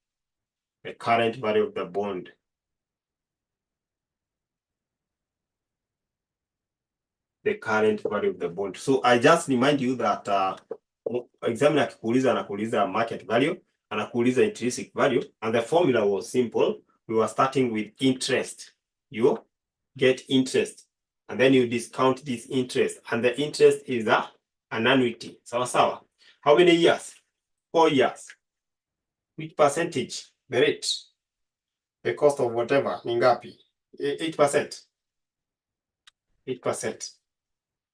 the current value of the bond. The current value of the bond. So I just remind you that examiner akikuuliza anakuuliza market value, anakuuliza intrinsic value, and the formula was simple. We were starting with interest. You get interest, and then you discount this interest, and the interest is an annuity. Sawa. How many years? 4 years. Which percentage? The rate. The cost of whatever. Ni ngapi? 8%. 8%.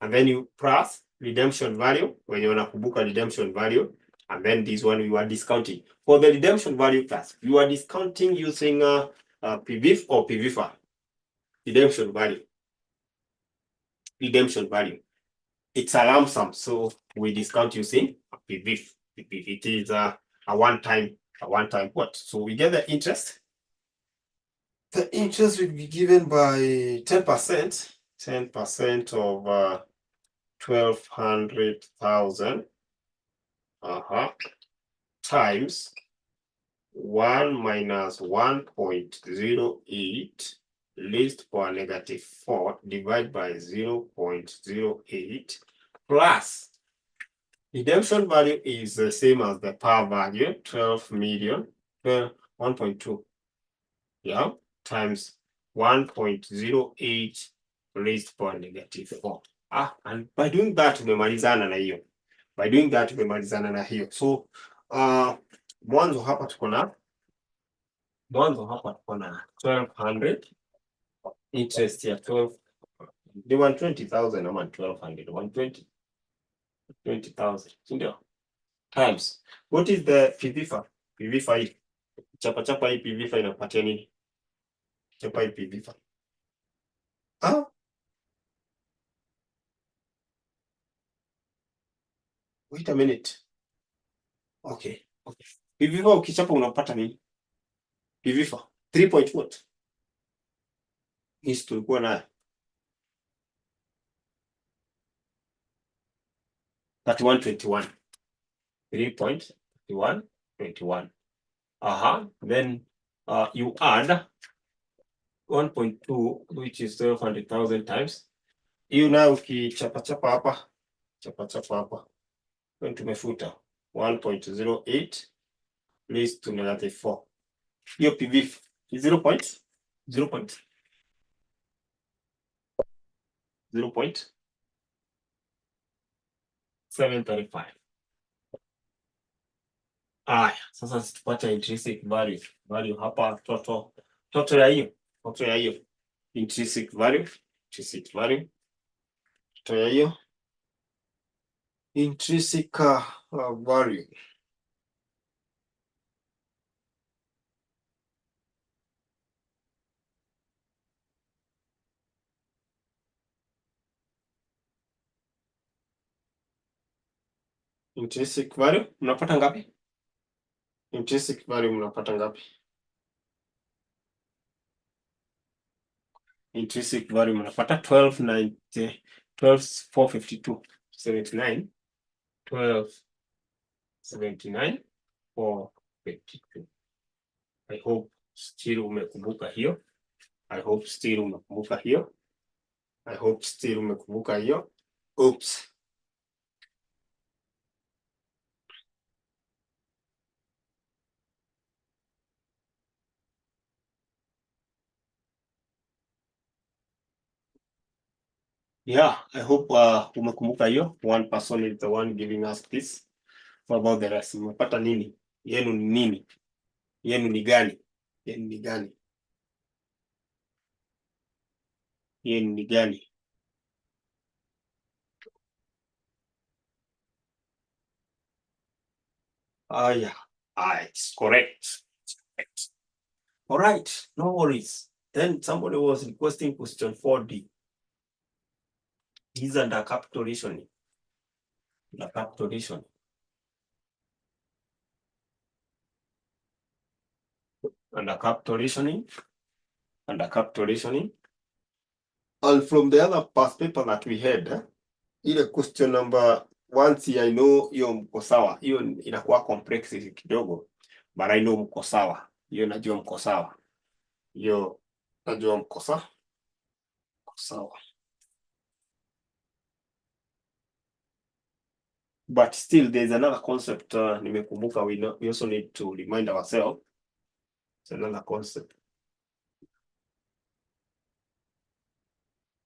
And then you plus redemption value when you wanakumbuka redemption value, and then this one we were discounting. For the redemption value class, you are discounting using PVIF or PVIFA. Redemption value. It's a lump sum, so we discount using PVIF. It is a one-time what? So we get the interest. The interest will be given by 10%. 10% of 1200,000 times 1 minus 1.08 raised power -4 divided by 0.08 plus redemption value is the same as the par value, 12 million, 1.2, yeah, times 1.08 raised power -4. And by doing that tumemalizana na hiyo. So mwanzo hapa tuko na 1200, interest ya 12, ni 120,000 ama 1200, 120,000, ndio, times what is the PVIFA? PVIFA hii chapa hii PVIFA inapatia nini? Chapa hii PVIFA. Wait a minute. Okay. PVIFA ukichapa unapata nini? PVIFA 3 point what? Hii tulikuwa nayo 3121. 3.3121. Then you add 1.2, which is 1200,000 times. Hiyo nayo ukichapa hapa, tumefuta 1.08 raised to -4. Hiyo PVIF is 0.735. Sasa tupata intrinsic value hapa, total ya hiyo intrinsic value total ya hiyo intrinsic value. Intrinsic value mnapata ngapi? Intrinsic value mnapata ngapi? Intrinsic value mnapata 1290, 12 452 79 12 79 452. I hope still umekumbuka hiyo. I hope still umekumbuka hiyo. I hope still umekumbuka hiyo. Oops. Yeah, I hope umekumbuka hiyo. One person is the one giving us this. What about the rest? Umepata nini? Yenu ni nini? Yenu ni gani? Yenu ni gani? Yenu ni gani? Yeah. It's correct. Correct. All right, no worries. Then somebody was requesting question 4D. These under capital reasoning. The capital reasoning. Under capital reasoning. Under capital reasoning. And from the other past paper that we had, ile question number 1, I know hiyo mko sawa. Hiyo inakuwa complex kidogo, but I know mko sawa. Hiyo najua mko sawa. Hiyo najua mko sawa. But still there's another concept nimekumbuka, we also need to remind ourselves. It's another concept.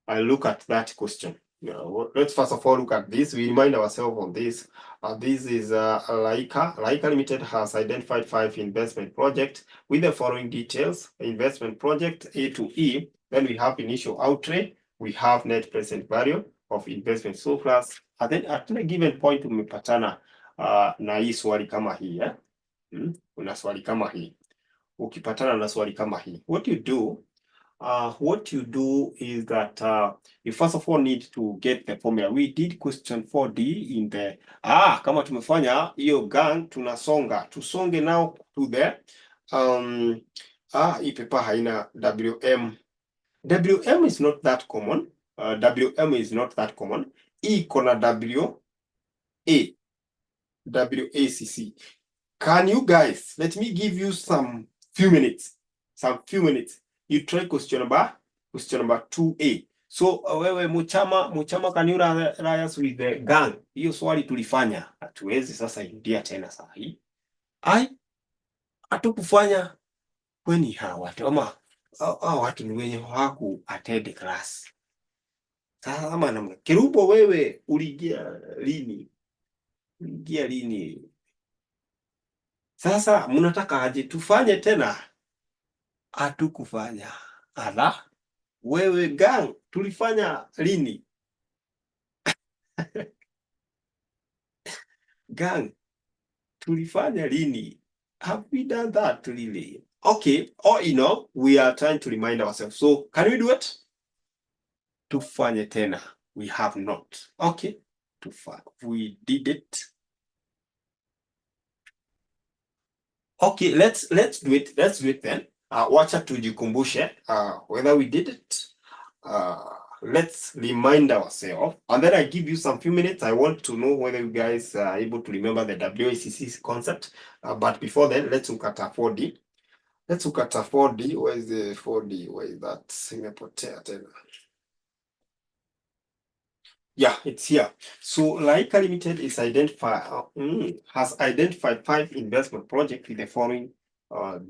I look at that question. Let's first of all look at this. We remind ourselves on this. This is Laika. Laika Limited has identified 5 investment projects with the following details. Investment project A to E. Then we have initial outlay. We have net present value of investment surplus. And then at a given point umepatana na hii swali kama hii. Una swali kama hii. Ukipatana na swali kama hii, what you do is that you first of all need to get the formula. We did question 4D in the kama tumefanya hiyo gang, tusonge now to the hii paper haina WM. WM is not that common. WM is not that common. Iko na WACC. Can you guys let me give you some few minutes. You try question number 2A. So wewe Muchama can you rise us with the gang? Hiyo swali tulifanya. Hatuwezi sasa india tena saa hii. Hatukufanya kweni hawa watu ama watu ni wenye hawaku attend class. Sasa kama namna Kirubo, wewe uliingia lini? Sasa mnataka aje tufanye tena? Hatukufanya. Ala, wewe gang, tulifanya lini? Gang, tulifanya lini? Have we done that really? Okay, we are trying to remind ourselves. So, can we do it? Tufanye tena. We have not. Okay, we did it. Okay, let's do it. Let's do it then. Wacha tujikumbushe whether we did it. Let's remind ourselves, and then I give you some few minutes. I want to know whether you guys are able to remember the WACC concept. But before then, let's look at a 4D. Let's look at a 4D. Where is the 4D? Where is that? Imepotea tena. Yeah, it's here. So Laika Limited is has identified 5 investment projects with the following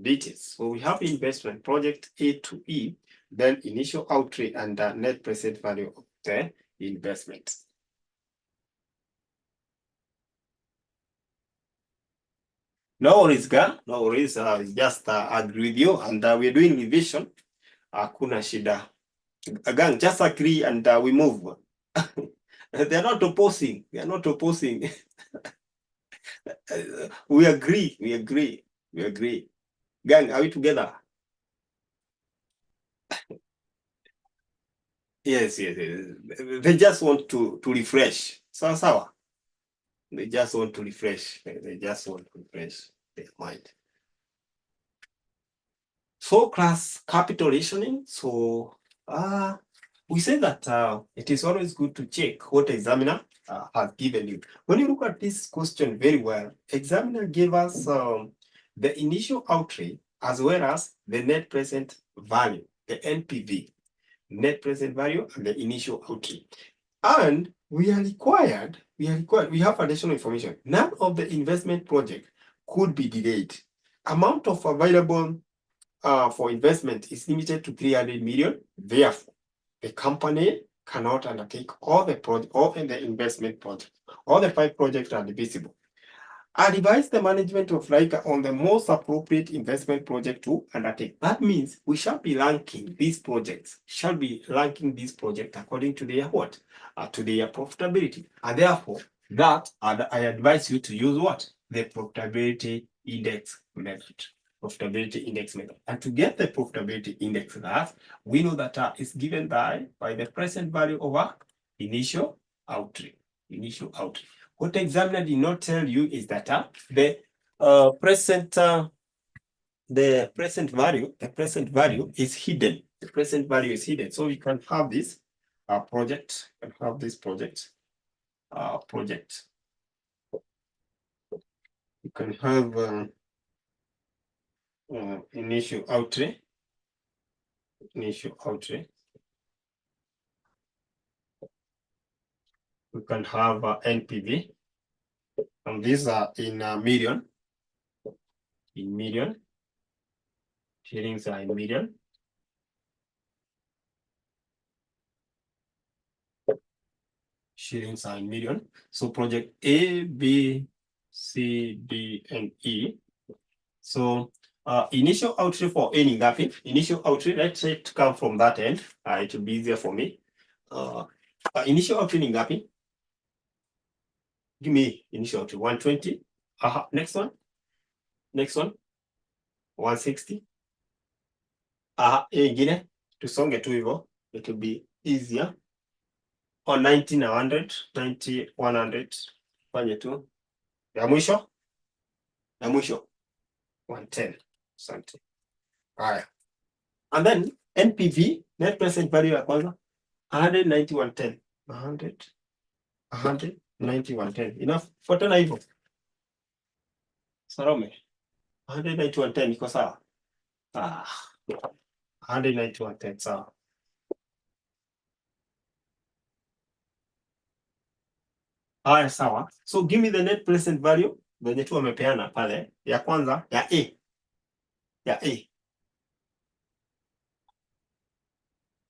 details. So we have investment project A to E, then initial outlay and net present value of the investment. No worries, gang. No worries. Just agree with you, and we're doing revision. Hakuna shida. Gang, just agree and we move. They're not opposing. We agree. Gang, are we together? Yes. They just want to refresh. Sawa. They just want to refresh. Their mind. So class capital reasoning. So we say that it is always good to check what examiner has given you. When you look at this question very well, examiner gave us the initial outlay as well as the net present value, the NPV, net present value and the initial outlay. And we have additional information. None of the investment project could be delayed. Amount of available for investment is limited to 300 million. Therefore, the company cannot undertake all the investment projects. All the 5 projects are divisible. Advise the management of Laika on the most appropriate investment project to undertake. That means we shall be ranking these projects, according to their what? To their profitability. And therefore, I advise you to use what? The profitability index method. Profitability index method. And to get the profitability index, that we know that is given by the present value over initial outlay. Initial outlay. What the examiner did not tell you is that the present value is hidden. The present value is hidden. So you can have this project. You can have this project. You can have initial outlay. Initial outlay. We can have NPV, and these are in million. In million, shillings are in million. Shillings are in million. So project A, B, C, D, and E. So initial outlay for any ngapi. Initial outlay, let's say it come from that end. It will be easier for me. Initial outlay in ngapi. Give me initial outlay 120. Next one. Next one. 160. Ingine tusonge tu hivyo, it will be easier. Or 90 na 100, 90, 100. Fanye tu. Ya mwisho 110. Asante. Haya. And then NPV, net present value ya kwanza 190, 110. 100, 90, 110. Inafuatana hivyo. Salome. 190, 110 iko sawa? 190, 110 sawa. Haya, sawa. So give me the net present value venye tu wamepeana pale. Ya kwanza ya A. Ya A.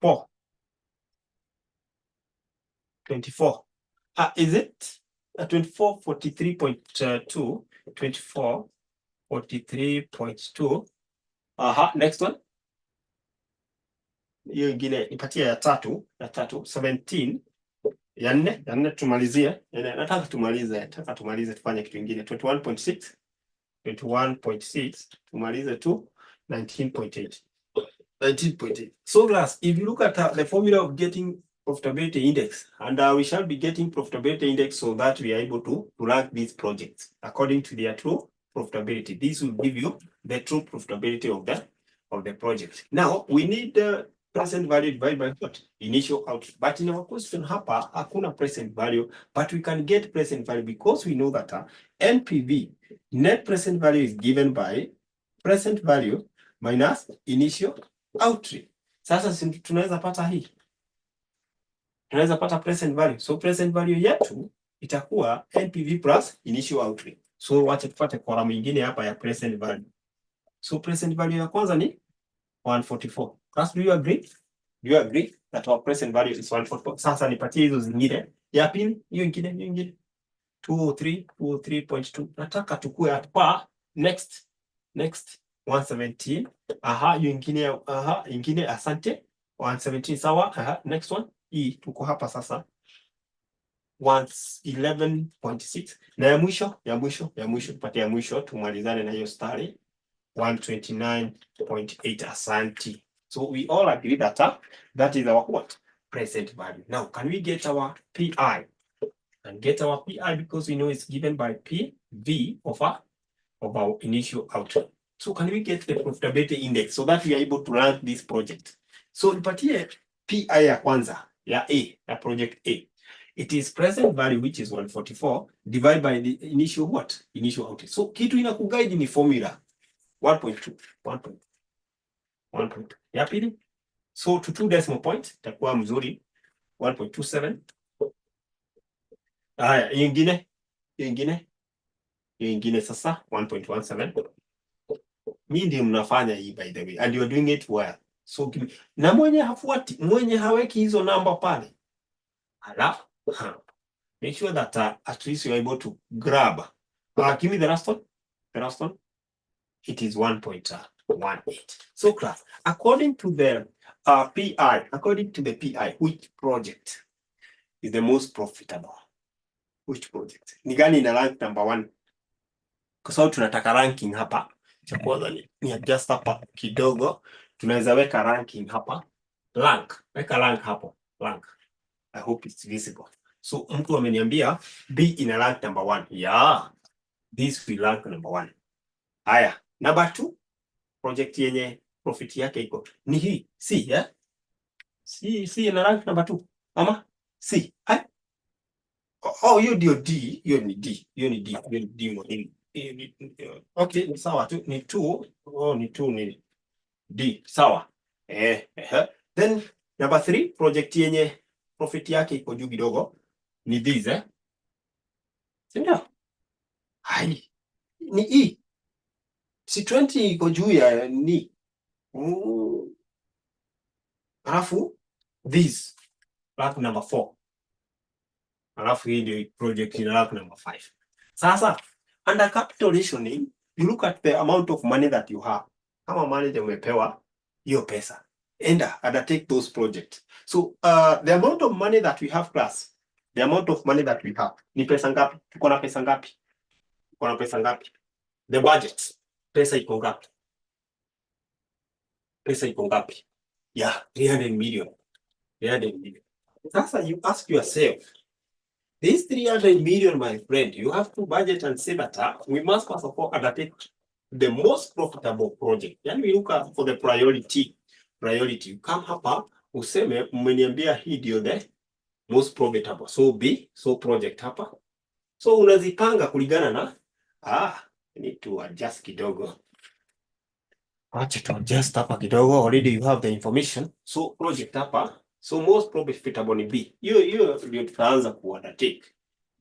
4. 24. Is it 24, 43.2? 24, 43.2. Next one. Hiyo ingine nipatie ya tatu. 17. Ya nne tumalizie. Nataka tumalize tufanye kitu kingine. 21.6. 21.6 tumalize tu 19.8. 19.8. So class, if you look at the formula of getting profitability index, and we shall be getting profitability index so that we are able to rank these projects according to their true profitability. This will give you the true profitability of the project. Now we need the present value divided by what? Initial outlay. But in our question hapa hakuna present value, but we can get present value because we know that NPV, net present value, is given by present value minus initial outlay. Sasa tunaweza pata hii. Tunaweza pata present value. So present value yetu itakuwa NPV plus initial outlay. So wacha tupate column nyingine hapa ya present value. So present value ya kwanza ni 144. Class, do you agree? Do you agree that our present value is 144? Sasa nipatie hizo zingine. Ya pili, hiyo ingine. 203.2. Nataka tukue hapa. Next 117. Hiyo ingine asante. 117 sawa. Next one. Hii tuko hapa sasa. 111.6. Na ya mwisho tupate ya mwisho tumalizane na hiyo stari. 129.8. Asante. So we all agree that that is our what? Present value. Now, can we get our PI? And get our PI because we know it's given by PV of our initial outlay. So can we get the profitability index so that we are able to rank this project? So nipatie PI ya kwanza ya A, ya project A. It is present value which is 144 divided by the initial what? Initial outage. So kitu inakuguide ni formula 1.2. 1.2. Ya pili. So to 2 decimal point itakuwa mzuri 1.27. Haya, ingine sasa 1.17. Mimi ndiye mnafanya hii by the way and you are doing it well. So na mwenye hafuati, mwenye haweki hizo namba pale. Alafu make sure that at least you are able to grab. Give me the last one. The last one. It is 1.18. So class, according to the PI, which project is the most profitable? Which project? Ni gani ina rank number 1? Kwa sababu tunataka ranking hapa. Cha kwanza ni adjust hapa kidogo. Tunaweza weka ranking hapa. Rank. Weka rank hapo. Rank. I hope it's visible. So mtu ameniambia B ina rank number 1. Yeah. This will rank number 1. Haya, number 2 project yenye profit yake iko ni hii C, yeah? C ina rank number 2. Ama C. Oh, hiyo ndio D, hiyo ni D. Okay, ni sawa tu, ni 2. Oh, ni 2 ni D. Sawa. Then number 3 project yenye profit yake iko juu kidogo ni this, Sindio? Hai. Ni E. Si 20 iko juu ya ni. Alafu this rank number 4. Alafu hii ndio project ina rank number 5. Sasa under capital rationing you look at the amount of money that you have. Kama manager umepewa hiyo pesa, enda undertake those projects. So the amount of money that we have class, the amount of money that we have ni pesa ngapi? Tuko na pesa ngapi? The budget, pesa iko ngapi? Yeah, 300 million. Sasa you ask yourself, this 300 million, my friend, you have to budget and say that we must first of all undertake the most profitable project. Yani we look for the priority. You come hapa, useme, mmeniambia hii ndio the most profitable. So B, so project hapa. So unazipanga kulingana na, I need to adjust kidogo. Acha to adjust hapa kidogo, already you have the information. So project hapa, so most profitable ni B. Hiyo ndio tutaanza ku undertake.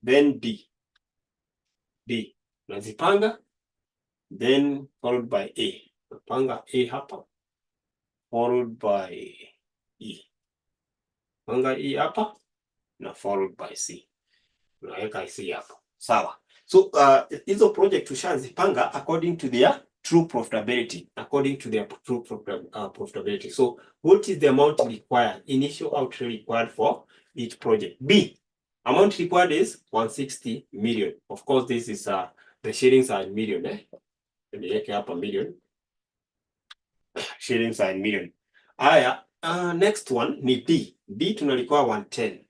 Then D. Unazipanga, then followed by A. Unapanga A hapa, followed by E. Panga E hapa, na followed by C. Unaweka C hapa. Sawa. So hizo project tushazipanga according to their true profitability. So what is the amount required, initial outlay required for each project? B, amount required is 160 million. Of course, this is the shillings are in million. Niweke hapa million. Shillings are in million. Haya, next one ni D. D tunalikuwa 110.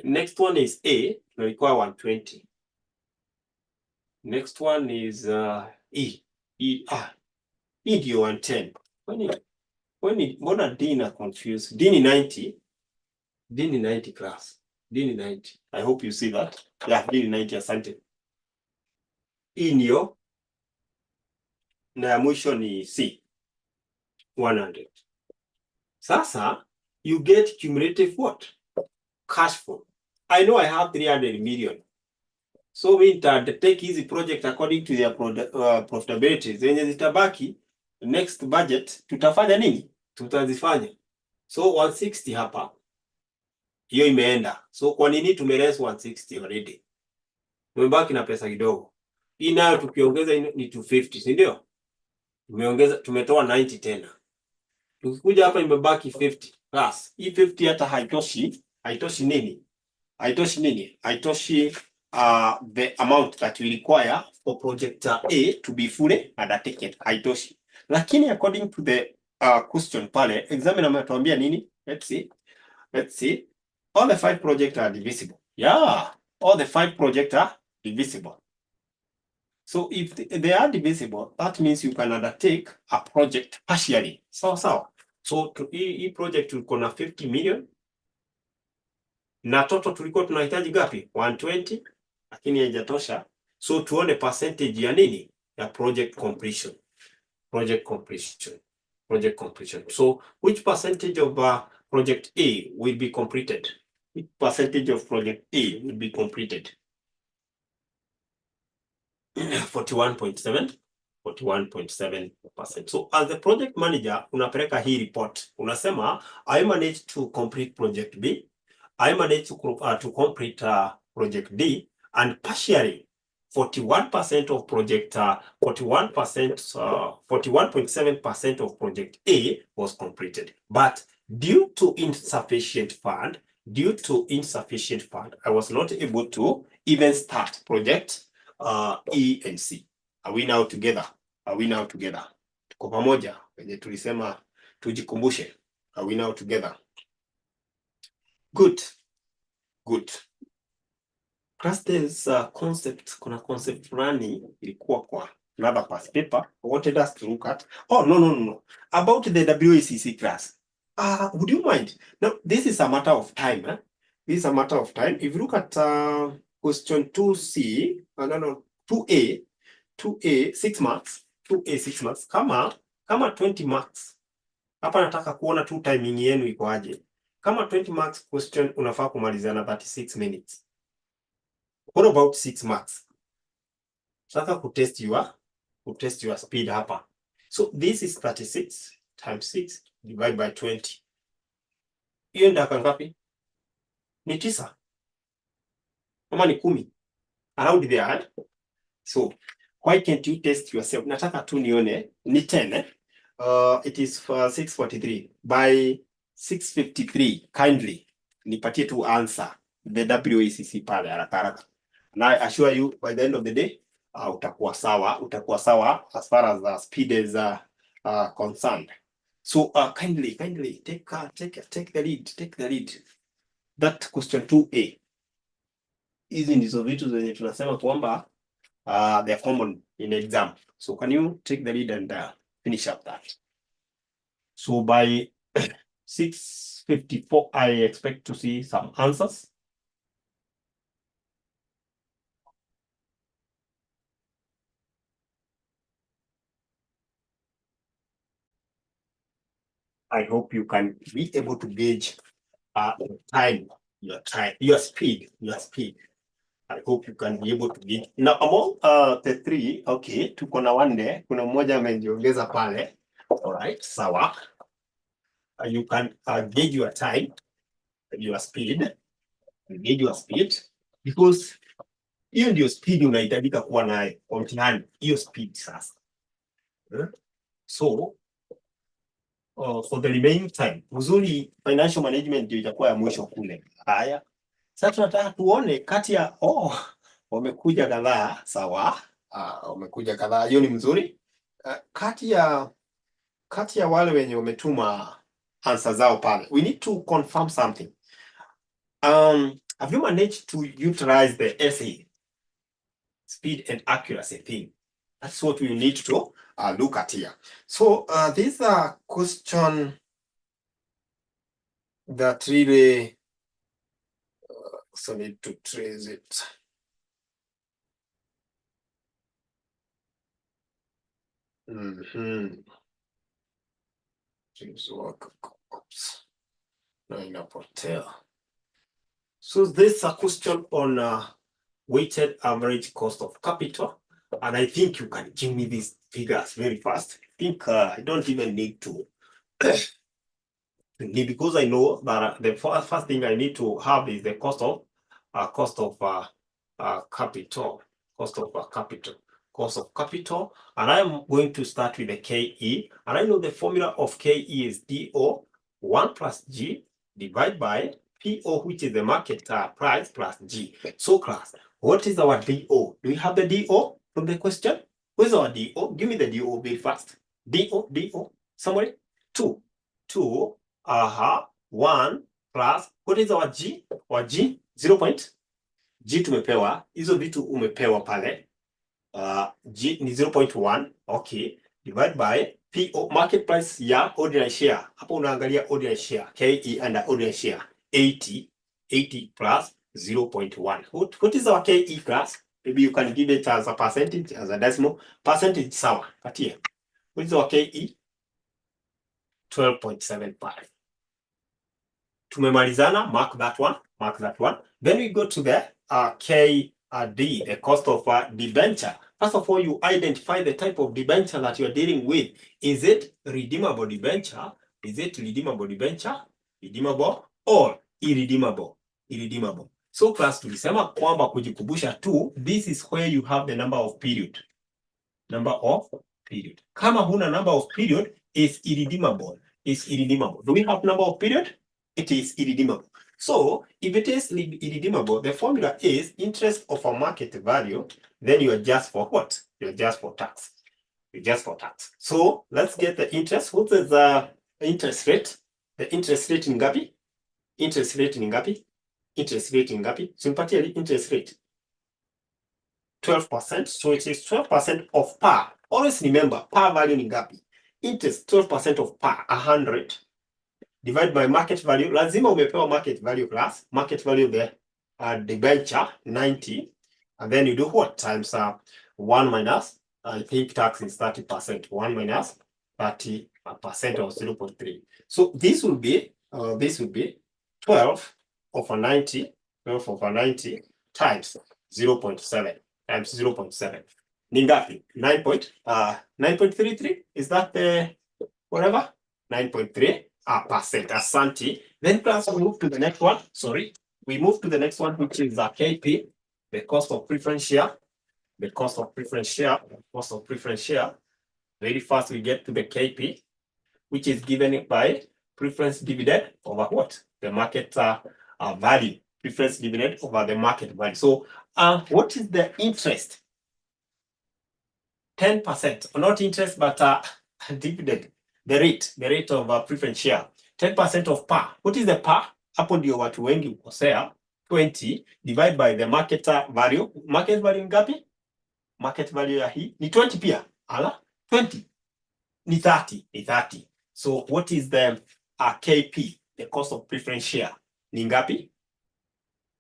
Next one is A, tunalikuwa 120. Next one is E. E ndio 110. Mbona D na confused? D ni 90. D ni 90 class. D ni 90. I hope you see that. Yeah, D ni 90, asante. E ndio na ya mwisho ni C 100. Sasa you get cumulative what? Cash flow. I know I have 300 million. So we take easy project according to their profitability. Zenye zitabaki next budget tutafanya nini? Tutazifanya. So 160 hapa. Hiyo imeenda. So kwa nini tumeless 160 already? Tumebaki na pesa kidogo. Hii nayo tukiongeza ni 250, si ndio? Tumetoa 90 tena. Tukikuja hapa imebaki 50 plus. Hii 50 hata haitoshi nini? Haitoshi the amount that we require for project A to be fully undertaken. Haitoshi. Lakini according to the question pale, examiner ametuambia nini? Let's see. All the 5 projects are divisible. Yeah, all the 5 projects are divisible. So if they are divisible, that means you can undertake a project partially. Sawa. So hii project tulikuwa na 50 million na total tulikuwa tunahitaji gapi? 120, lakini haijatosha. So tuone percentage ya nini? Ya project completion. So which percentage of project A will be completed? Which percentage of project A will be completed? 41.7%. So as the project manager, unapeleka hii report. Unasema, I managed to complete project B. I managed to complete project D, and partially 41% of project 41.7% of project A was completed. But due to insufficient fund, I was not able to even start project E and C. Are we now together? Tuko pamoja wenye tulisema tujikumbushe. Are we now together? Good. Class, there's concept, kuna concept fulani ilikuwa kwa another past paper. I wanted us to look at. Oh, no. About the WACC class. Would you mind? Now, this is a matter of time. This is a matter of time. If you look at question 2C, 2A, 6 marks. 2A, 6 marks. Kama 20 marks. Hapa nataka kuona tu timing yenu iko aje. Kama 20 marks question unafaa kumalizana 36 minutes. What about 6 marks? Nataka kutest your speed hapa. So this is 36 times 6 divided by 20. Hiyo ni dakika ngapi? Ni 9. Kama ni 10. Around there. So why can't you test yourself? Nataka tu nione ni 10. It is 6:43. By 6:53, kindly nipatie tu answer the WACC pale haraka. And I assure you by the end of the day utakuwa sawa as far as the speed is concerned. So kindly take the lead. That question 2A. Hizi ndizo vitu zenye tunasema kwamba they are common in exam. So can you take the lead and finish up that? So by 6:54, I expect to see some answers. I hope you can be able to gauge your speed. I hope you can be able to gauge. Now among the three, okay, tuko na one day, kuna mmoja amejiongeza pale. All right, sawa. You can gauge your time, your speed. Gauge your speed because hiyo ndio speed unahitajika kuwa nayo kwa mtihani, hiyo speed sasa. So for the remaining time, uzuri financial management ndio itakuwa ya mwisho kule. Haya. Sasa tunataka tuone kati ya wamekuja kadhaa, sawa. Wamekuja kadhaa, hiyo ni mzuri. Kati ya wale wenye wametuma answer zao pale, we need to confirm something. Have you managed to utilize the essay speed and accuracy thing? That's what we need to look at here. So these are question that really so need to trace it. So this is a question on weighted average cost of capital, and I think you can give me these figures very fast. I think I don't even need to because I know that the first thing I need to have is the cost of capital, and I'm going to start with the KE, and I know the formula of KE is DO 1 plus G divided by PO, which is the market price, plus G. So class, what is our DO? Do we have the DO from the question? Where's our DO? Give me the DO very fast. DO, somebody? 2. 1 plus, what is our G? Our G, 0 point. G tumepewa, hizo vitu umepewa pale. G ni 0.1, okay, divide by PO, market price ya ordinary share. Hapo unaangalia ordinary share, KE under ordinary share 80 plus 0.1. What is our KE class? Maybe you can give it as a percentage, as a decimal. Percentage sawa, patia. What is our KE? 12.75. Tumemalizana, mark that one. Then we go to the KD, the cost of debenture. First of all, you identify the type of debenture that you are dealing with. Is it redeemable debenture? Is it redeemable debenture? Redeemable or irredeemable? Irredeemable. So class, tulisema kwamba kujikumbusha tu, this is where you have the number of period. Number of period. Kama huna number of period, is irredeemable. Is irredeemable. Do we have number of period? It is irredeemable. So if it is irredeemable, the formula is interest of a market value, then you adjust for what? You adjust for tax. You adjust for tax. So let's get the interest. What is the interest rate? The interest rate in ngapi? Interest rate in ngapi? Interest rate in ngapi? Sympathetic interest rate. 12%. So it is 12% of par. Always remember, par value ni ngapi? Interest 12% of par, 100. Divide by market value. Lazima umepewa market value class. Market value the debenture 90. And then you do what? Times 1 minus, I think tax is 30%. 1 minus 30% of 0.3. So this will be 12 over 90. 12 over 90 times 0.7 times 0.7. Ni ngapi? 9.33. Is that the whatever? 9.3%. Asante. Then class, we move to the next one. Sorry. We move to the next one, which is the KP, the cost of preference share. The cost of preference share. Cost of preference share. Very fast, we get to the KP, which is given by preference dividend over what? The market value. Preference dividend over the market value. So, what is the interest? 10%. Not interest, but dividend. The rate of preference share. 10% of par. What is the par? Hapo ndio watu wengi ukosea. 20 divide by the market value. Market value ngapi? Market value ya hii ni 20 pia. Ala, 20. Ni 30. So what is the KP? The cost of preference share. Ni ngapi?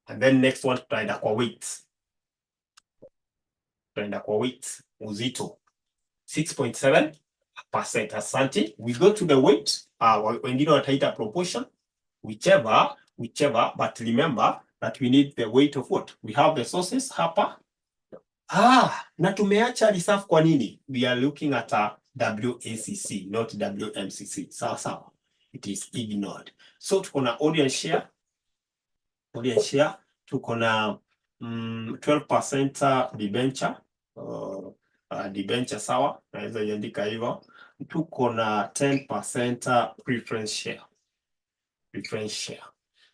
And then next one tutaenda kwa weights. Uzito. 6.7%. Asante. We go to the weight. Wengine wataita proportion. Whichever, but remember that we need the weight of what? We have the sources hapa. Na tumeacha reserve kwa nini? We are looking at a WACC, not WMCC. Sawa. It is ignored. So tuko na audience share. Tuko na 12% debenture. Debenture sawa. Naweza iandika hivyo. Tuko na 10% preference share.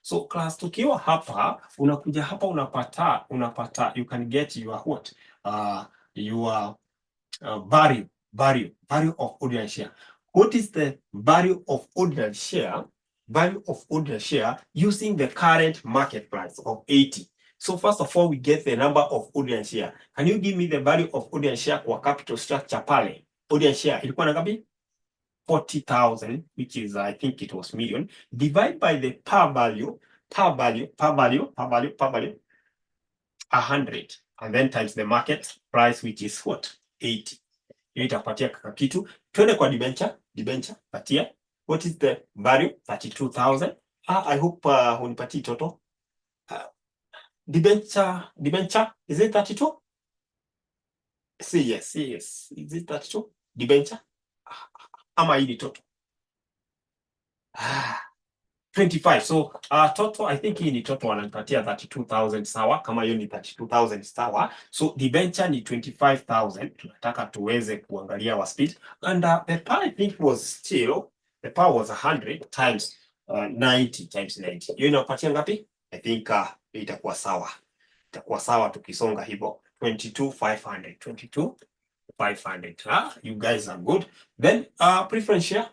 So class, tukiwa hapa, unakuja hapa unapata, you can get your what? Your value of ordinary share. What is the value of ordinary share? Value of ordinary share using the current market price of 80. So first of all, we get the number of ordinary share. Can you give me the value of ordinary share kwa capital structure pale? Ordinary share ilikuwa na ngapi? 40,000, which is, I think it was million, divide by the par value, 100, and then times the market price, which is what? 80. Hiyo itapatia kaka kitu. Twende kwa debenture, patia. What is the value? 32,000. I hope unipatii toto. Debenture, is it 32? Yes. Is it 32? Debenture? Ama hii ni total. 25. So total, I think hii ni total wananipatia 32,000 sawa. Kama hiyo ni 32,000 sawa. So debenture ni 25,000. Tunataka tuweze kuangalia wa speed. And the par, I think was still, the par was 100 times 90 times 90. Hiyo inapatia ngapi? I think itakuwa sawa. Itakuwa sawa tukisonga hivyo. 22,500. 22,500. You guys are good. Then preference share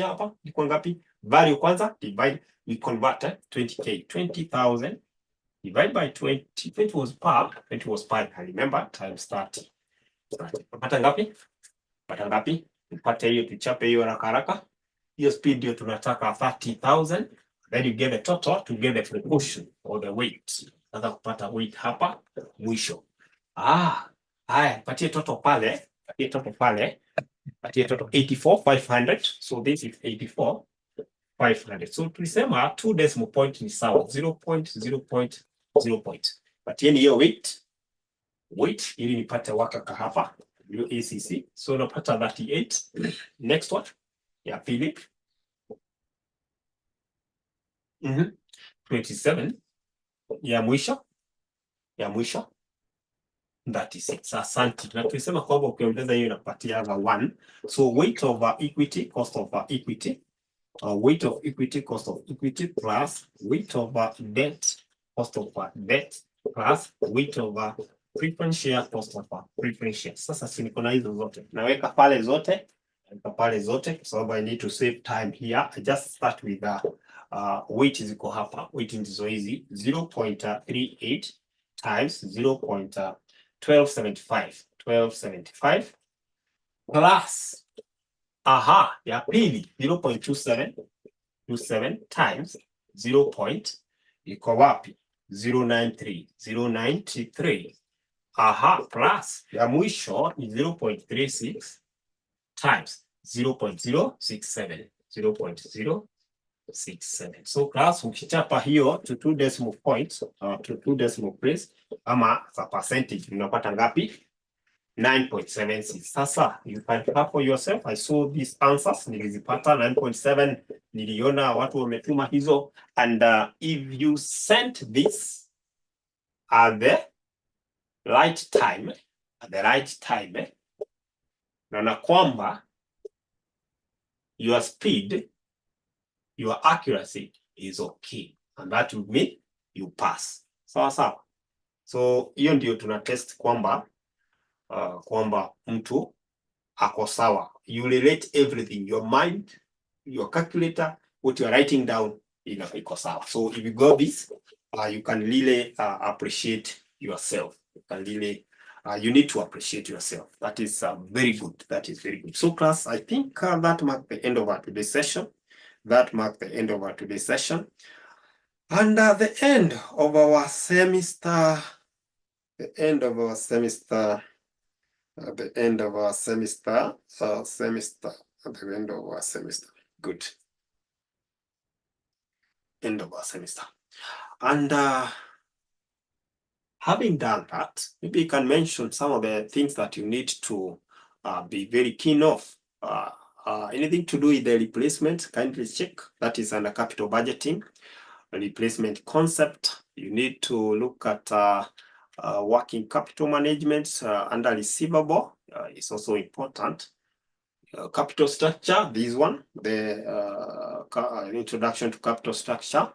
hapa ni kwa ngapi? Value kwanza divide, we convert 20k, 20,000 divide by 20 was par, I remember, times 30. Unapata ngapi? Unapata ngapi? Upate hiyo, tuchape hiyo haraka haraka. Hiyo speed ndio tunataka 30,000. Then you get the total to get the proportion or the weight. Sasa kupata weight hapa mwisho. Haya, patie total pale, patie total pale. Patie total 84,500. So this is 84,500. So tulisema 2 decimal point ni sawa 0.0.0 point. Patieni hiyo weight ili nipate wakaka hapa ACC. So unapata 38. Next one ya pili 27 ya mwisho 36. Asante. Na tulisema kwamba ukiongeza hiyo inapatia 1. So weight over equity, cost over equity, weight of equity, cost of equity, plus weight over debt, cost over debt, plus weight over preference share, cost over preference share. Sasa si niko na hizo zote, naweka pale zote kwa sababu I need to save time here. I just start with weight ziko hapa. Weight ndizo hizi 0.38 times 0.1275 plus ya pili 0.27 times 0. Iko wapi? 0.93 plus ya mwisho ni 0.36 times 0.067. So class, ukichapa hiyo to 2 decimal points, to 2 decimal place ama za percentage unapata ngapi? 9.76. Sasa you can have for yourself. I saw these answers, nilizipata 9.7. Niliona watu wametuma hizo, and if you sent this at the right time, naona kwamba your speed, your accuracy is okay, and that would mean you pass. Sawa. So hiyo ndio tuna test kwamba mtu ako sawa. You relate everything, your mind, your calculator, what you are writing down, iko sawa. So if you got this, you can really appreciate yourself. You need to appreciate yourself. That is very good. That is very good. So class, I think that marks the end of our today's session. And the end of our semester. Good. End of our semester. And having done that, maybe you can mention some of the things that you need to be very keen of. Anything to do with the replacement, kindly check. That is under capital budgeting. Replacement concept, you need to look at working capital management under receivable. It's also important. Capital structure, this one, the introduction to capital structure,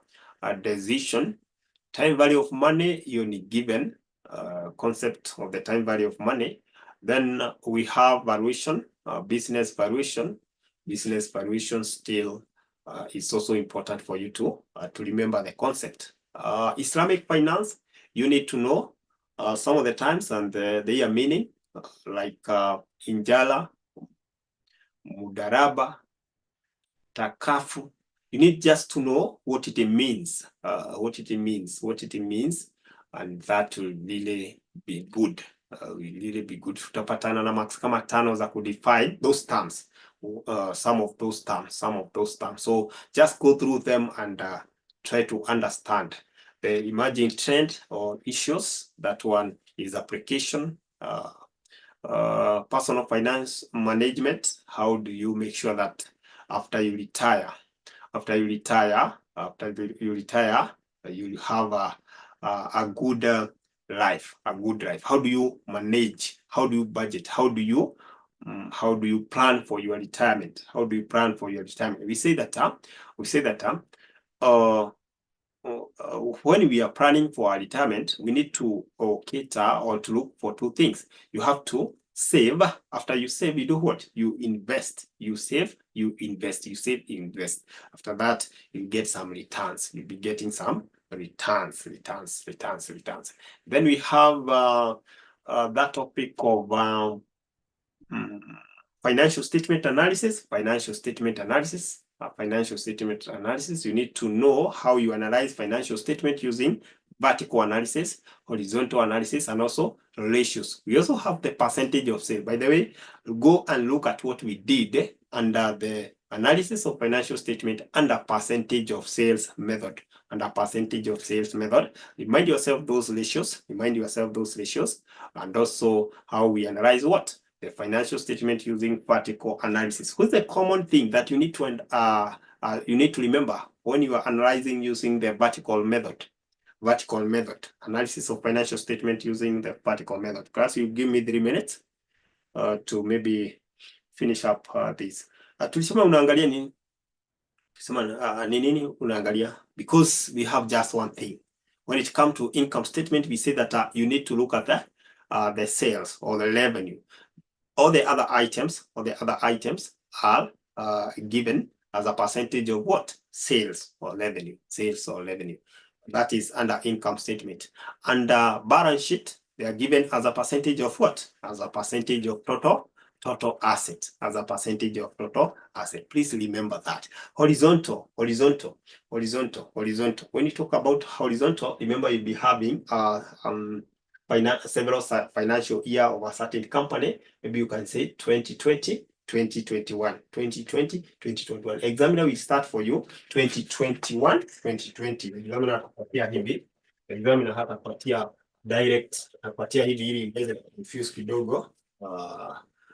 decision, time value of money, you need given concept of the time value of money. Then we have valuation, business valuation. Business valuation still is also important for you to remember the concept. Islamic finance, you need to know some of the terms and their meaning, like injala, mudaraba, takafu. You need just to know what it means, and that will really be good. Tutapatana na marks kama 5 za kudefine those terms. Some of those terms. So just go through them and try to understand the emerging trend or issues. That one is application, personal finance management. How do you make sure that after you retire, you have a good life, How do you manage? How do you budget? How do you plan for your retirement? We say that when we are planning for our retirement, we need to cater or to look for 2 things. You have to save. After you save, you do what? You invest. You save, you invest. You save, you invest. After that, you get some returns. You'll be getting some returns. Then we have that topic of financial statement analysis. Financial statement analysis. Financial statement analysis. You need to know how you analyze financial statement using vertical analysis, horizontal analysis, and also ratios. We also have the percentage of sale. By the way, go and look at what we did under the analysis of financial statement under percentage of sales method. Under percentage of sales method, remind yourself those ratios. Remind yourself those ratios, and also how we analyze what the financial statement using vertical analysis. What's the common thing that you need to remember when you are analyzing using the vertical method? Vertical method, analysis of financial statement using the vertical method. Class, you give me 3 minutes to maybe finish up this. Tulisema unaangalia nini? Tulisema ni nini unaangalia? Because we have just one thing. When it comes to income statement, we say that you need to look at the sales or the revenue. All the other items are given as a percentage of what? Sales or revenue. Sales or revenue. That is under income statement. Under balance sheet, they are given as a percentage of what? As a percentage of total asset. As a percentage of total asset. Please remember that. Horizontal. When you talk about horizontal, remember you'll be having several financial year of a certain company. Maybe you can say 2020, 2021, 2020, 2021. Examiner will start for you 2021, 2020. Examiner atapatia hivi. Examiner hatapatia direct, atapatia hivi ili iweze confuse kidogo.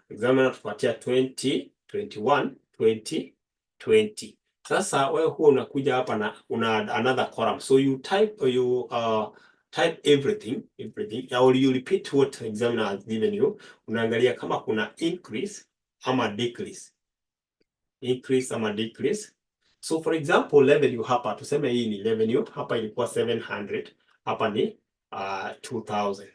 Examiner atapatia 2021, 2020. Sasa wewe huwa unakuja hapa na una another column. So you type everything, or you repeat what examiner has given you. Unaangalia kama kuna increase ama decrease. Increase ama decrease. So for example, revenue hapa, tuseme hii ni revenue, hapa ilikuwa 700, hapa ni 2000.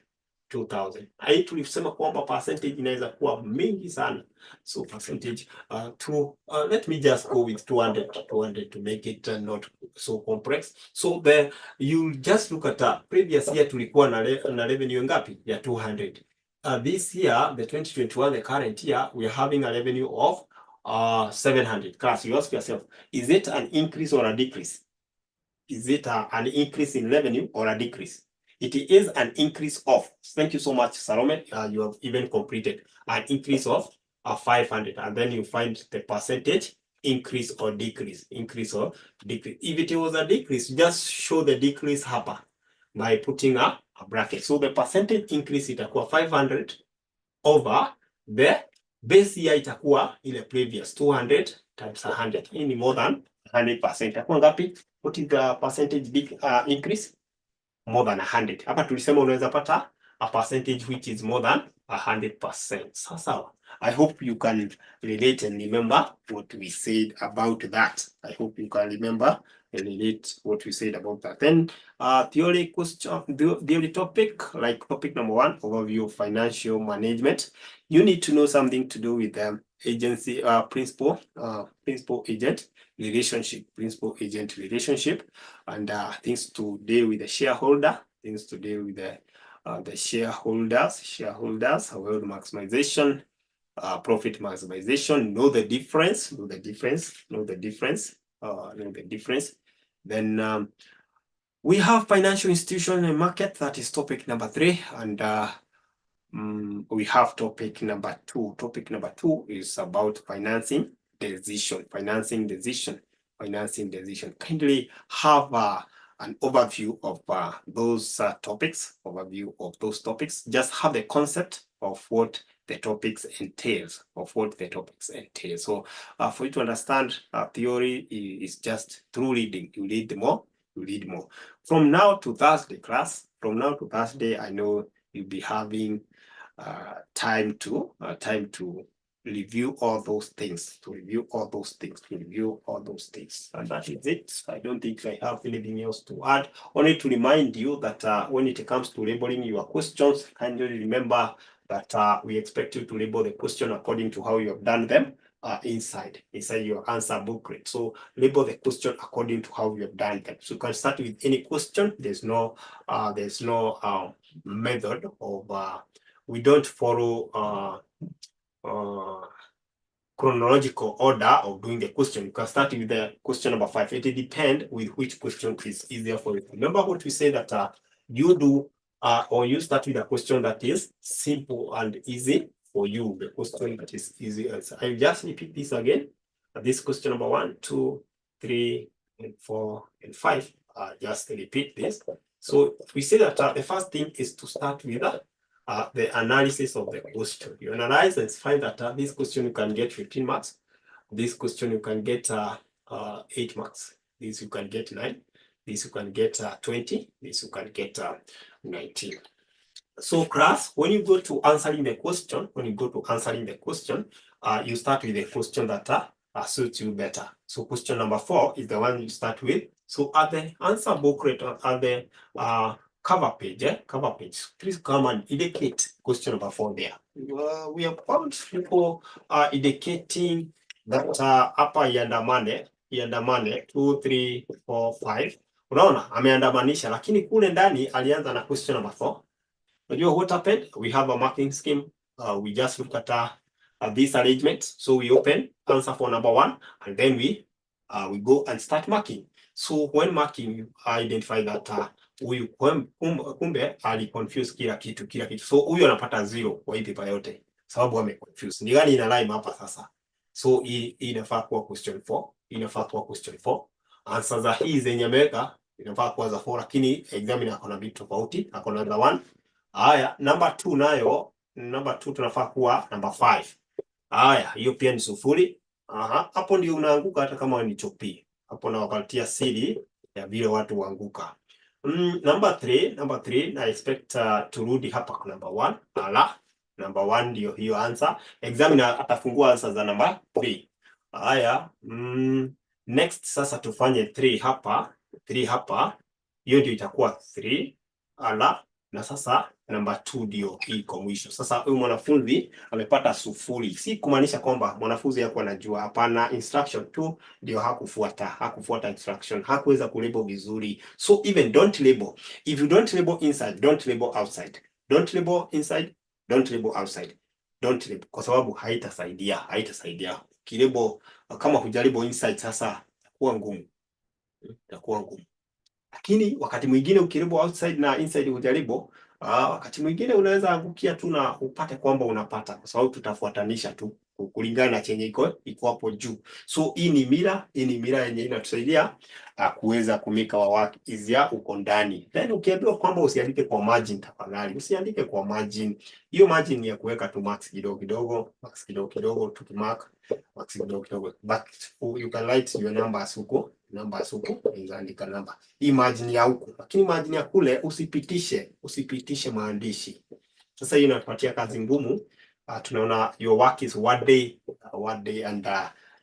Hii tulisema kwamba percentage inaweza kuwa mingi sana. So percentage let me just go with 200 to make it not so complex. So you just look at previous year tulikuwa na revenue ngapi? Ya 200. This year, the 2021, the current year, we are having a revenue of 700. Class, you ask yourself, is it an increase or a decrease? Is it an increase in revenue or a decrease? It is an increase of, thank you so much, Salome, you have even completed an increase of 500, and then you find the percentage increase or decrease, increase or decrease. If it was a decrease, just show the decrease hapa by putting a bracket. So the percentage increase itakuwa 500 over the base year itakuwa ile previous 200 times 100. Hii ni more than 100%. Itakuwa ngapi? What is the percentage increase? More than 100. Hapa tulisema unaweza pata a percentage which is more than 100%. Sawa. I hope you can relate and remember what we said about that. I hope you can remember and relate what we said about that. Then theory question, theory topic, like topic number 1, overview of financial management. You need to know something to do with agency, principal agent relationship, and things to deal with the shareholder, things to deal with the shareholders, wealth maximization, profit maximization, know the difference. Then we have financial institution and market, that is topic number 3, and we have topic number 2. Topic number 2 is about financing decision. Kindly have an overview of those topics. Just have the concept of what the topics entails. So for you to understand, theory is just through reading. You read more. From now to Thursday, class. I know you'll be having time to review all those things, and that is it. I don't think I have anything else to add. Only to remind you that when it comes to labeling your questions, kindly remember that we expect you to label the question according to how you have done them inside your answer booklet. So label the question according to how you have done them. So you can start with any question. There's no method of we don't follow chronological order of doing the question. You can start with the question number 5. It depends with which question is easier for you. Remember what we say that you do or you start with a question that is simple and easy for you. The question that is easy. I just repeat this again. This question number 1, 2, 3, and 4, and 5. Just repeat this. So we say that the first thing is to start with the analysis of the question. You analyze and find that this question you can get 15 marks. This question you can get 8 marks. This you can get 9. This you can get 20. This you can get 19. So class, when you go to answering the question, you start with the question that suits you better. So question number 4 is the one you start with. So at the answer booklet, at the cover page, please come and indicate question number 4 there. We have found people indicating that hapa iandamane 2, 3, 4, 5. Unaona ameandamanisha, lakini kule ndani alianza na question number 4. What happened? We have a marking scheme. We just look at this arrangement. So we open answer for number 1, and then we go and start marking. So when marking, you identify that huyu kumbe ali confuse kila kitu. So huyu anapata 0 kwa hii paper yote, sababu ame confuse. Ni gani ina line hapa sasa? So hii inafaa kuwa question 4. Answer za hii zenye ameweka inafaa kuwa za 4, lakini examiner akona bit tofauti, akona the 1. Haya, number 2 nayo, number 2 tunafaa kuwa number 5. Haya, hiyo pia ni 0. Hapo ndio unaanguka hata kama ni chopi. Hapo na wakatia siri ya vile watu huanguka. Number 3, na expect turudi hapa kwa number 1. Number 1 ndio hiyo answer. Examiner atafungua answer za number 3. Haya, next sasa tufanye 3 hapa. Hiyo ndio itakuwa 3. Na sasa number 2 ndio iko mwisho. Sasa huyu mwanafunzi amepata 0. Si kumaanisha kwamba mwanafunzi yako anajua, hapana. Instruction tu ndio hakufuata instruction, hakuweza kulabel vizuri. So even don't label. If you don't label inside, don't label outside. Don't label inside, don't label outside. Don't label, kwa sababu haitasaidia. Kilabel kama hujaribu inside sasa itakuwa ngumu. Lakini wakati mwingine ukilabel outside na inside hujaribu, wakati mwingine unaweza angukia tu na upate kwamba unapata, kwa sababu tutafuatanisha tu kulingana na chenye iko hapo juu. So hii ni mira yenye inatusaidia kuweza kumeka wa work easier uko ndani. Then ukiambiwa kwamba usiandike kwa margin, tafadhali usiandike kwa margin. Hiyo margin ni ya kuweka tu marks kidogo kidogo tu mark marks kidogo. But you can write your numbers huko unaandika namba. Hii margin ya huko, lakini margin ya kule usipitishe maandishi. Sasa hii inatupatia kazi ngumu. Tunaona your work is one day and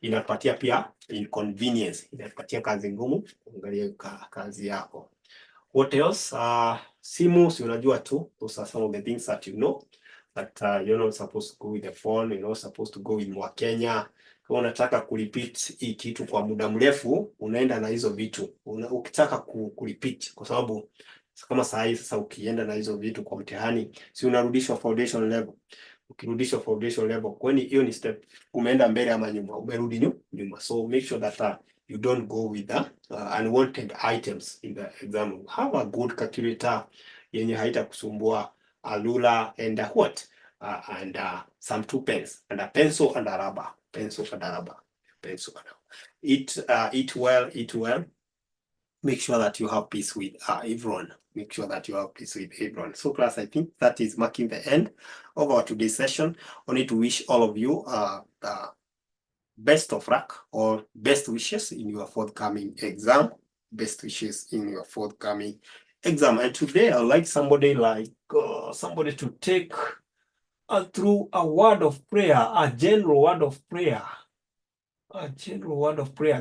inatupatia pia inconvenience, inatupatia kazi ngumu. Angalia kazi yako. What else? Simu, si unajua tu, those are some of the things that you know, but you're not supposed to go with the phone, you're not supposed to go with Mwa Kenya. Kama unataka kurepeat hii kitu kwa muda mrefu, unaenda na hizo vitu. Ukitaka kurepeat, kwa sababu kama saa hii sasa ukienda na hizo vitu kwa mtihani, si unarudishwa foundation level. Ukirudishwa foundation level, kwani hiyo ni step, umeenda mbele ama nyuma, umerudi nyuma. So make sure that you don't go with the unwanted items in the exam. Have a good calculator yenye haitakusumbua, a ruler and a what? And some 2 pens and a pencil and a rubber. Eat well. Make sure that you have peace with everyone. So class, I think that is marking the end of our today's session. I need to wish all of you best of luck or best wishes in your forthcoming exam. And today I'd like somebody to take through a word of prayer, a general word of prayer.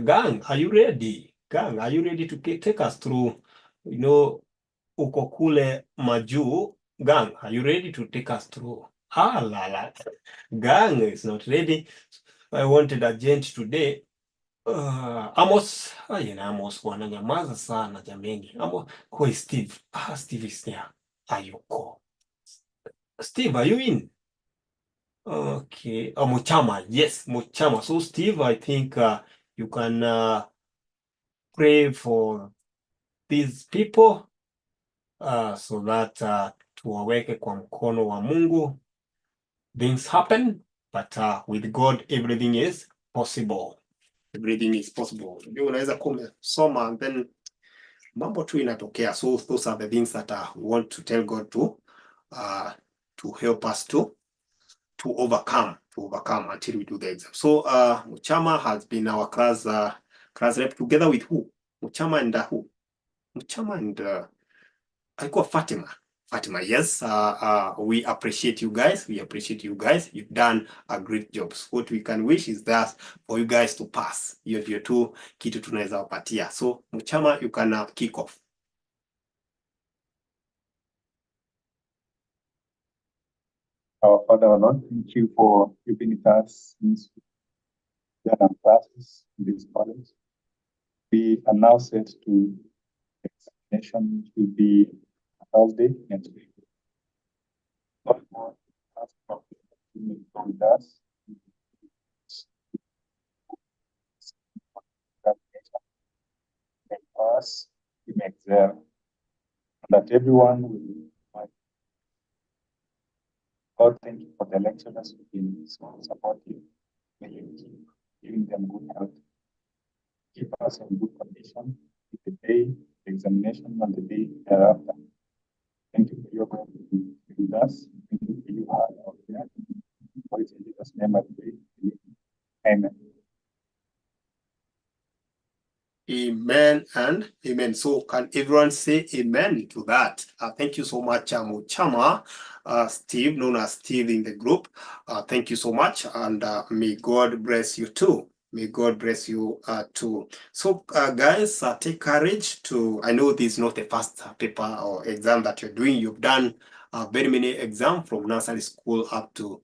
Gang, are you ready? Are you ready to take us through, uko kule majuu? Gang, are you ready to take us through? Gang is not ready. I wanted a gent today. Amos wananyamaza sana jameni. Amos, who is Steve? Steve is there. Ayuko. Steve, are you in? Okay. Muchama. Yes, Muchama. So, Steve, I think you can pray for these people so that tuwaweke kwa mkono wa Mungu. Things happen, but with God everything is possible. Everything is possible. Ndio unaweza kusoma and then mambo tu inatokea. So those are the things that we want to tell God to help us to overcome until we do the exam. So Muchama has been our class rep together with who? Muchama and who? Muchama and alikuwa Fatima, yes. We appreciate you guys. You've done a great job. So what we can wish is that for you guys to pass. Hiyo ndio tu kitu tunaweza wapatia. So Muchama, you can kick off. Our Father, our Lord, thank you for keeping with us since we done classes in this college. We are now set to examination, which will be Thursday next week. Lord God, ask for you to go with us. Make us, we make them, that everyone will find. God, thank you for the lecturers who've been so supportive. May you keep giving them good health. Keep us in good condition the day, the examination, and the day thereafter. Thank you for your God to be with us. Thank you for you are our prayer. For it's in Jesus' name I pray. Amen. Amen and amen. So can everyone say amen to that? Thank you so much, Muchama, Steve, known as Steve in the group. Thank you so much, and may God bless you too. May God bless you too. So guys, take courage to, I know this is not the first paper or exam that you're doing. You've done very many exams from nursery school up to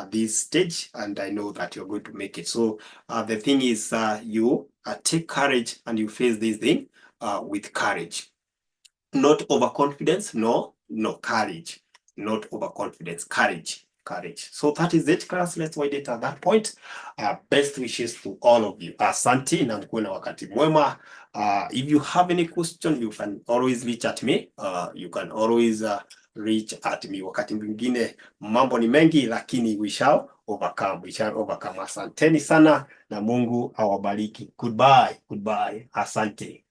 this stage, and I know that you're going to make it. So the thing is, you take courage and you face this thing with courage. Not overconfidence, no, courage. Not overconfidence, courage. So that is it, class. Let's wind it at that point. Best wishes to all of you. Asante na mkuwe na wakati mwema. If you have any question, you can always reach at me. You can always reach at me. Wakati mwingine mambo ni mengi, lakini we shall overcome. Asanteni sana na Mungu awabariki. Goodbye. Asante.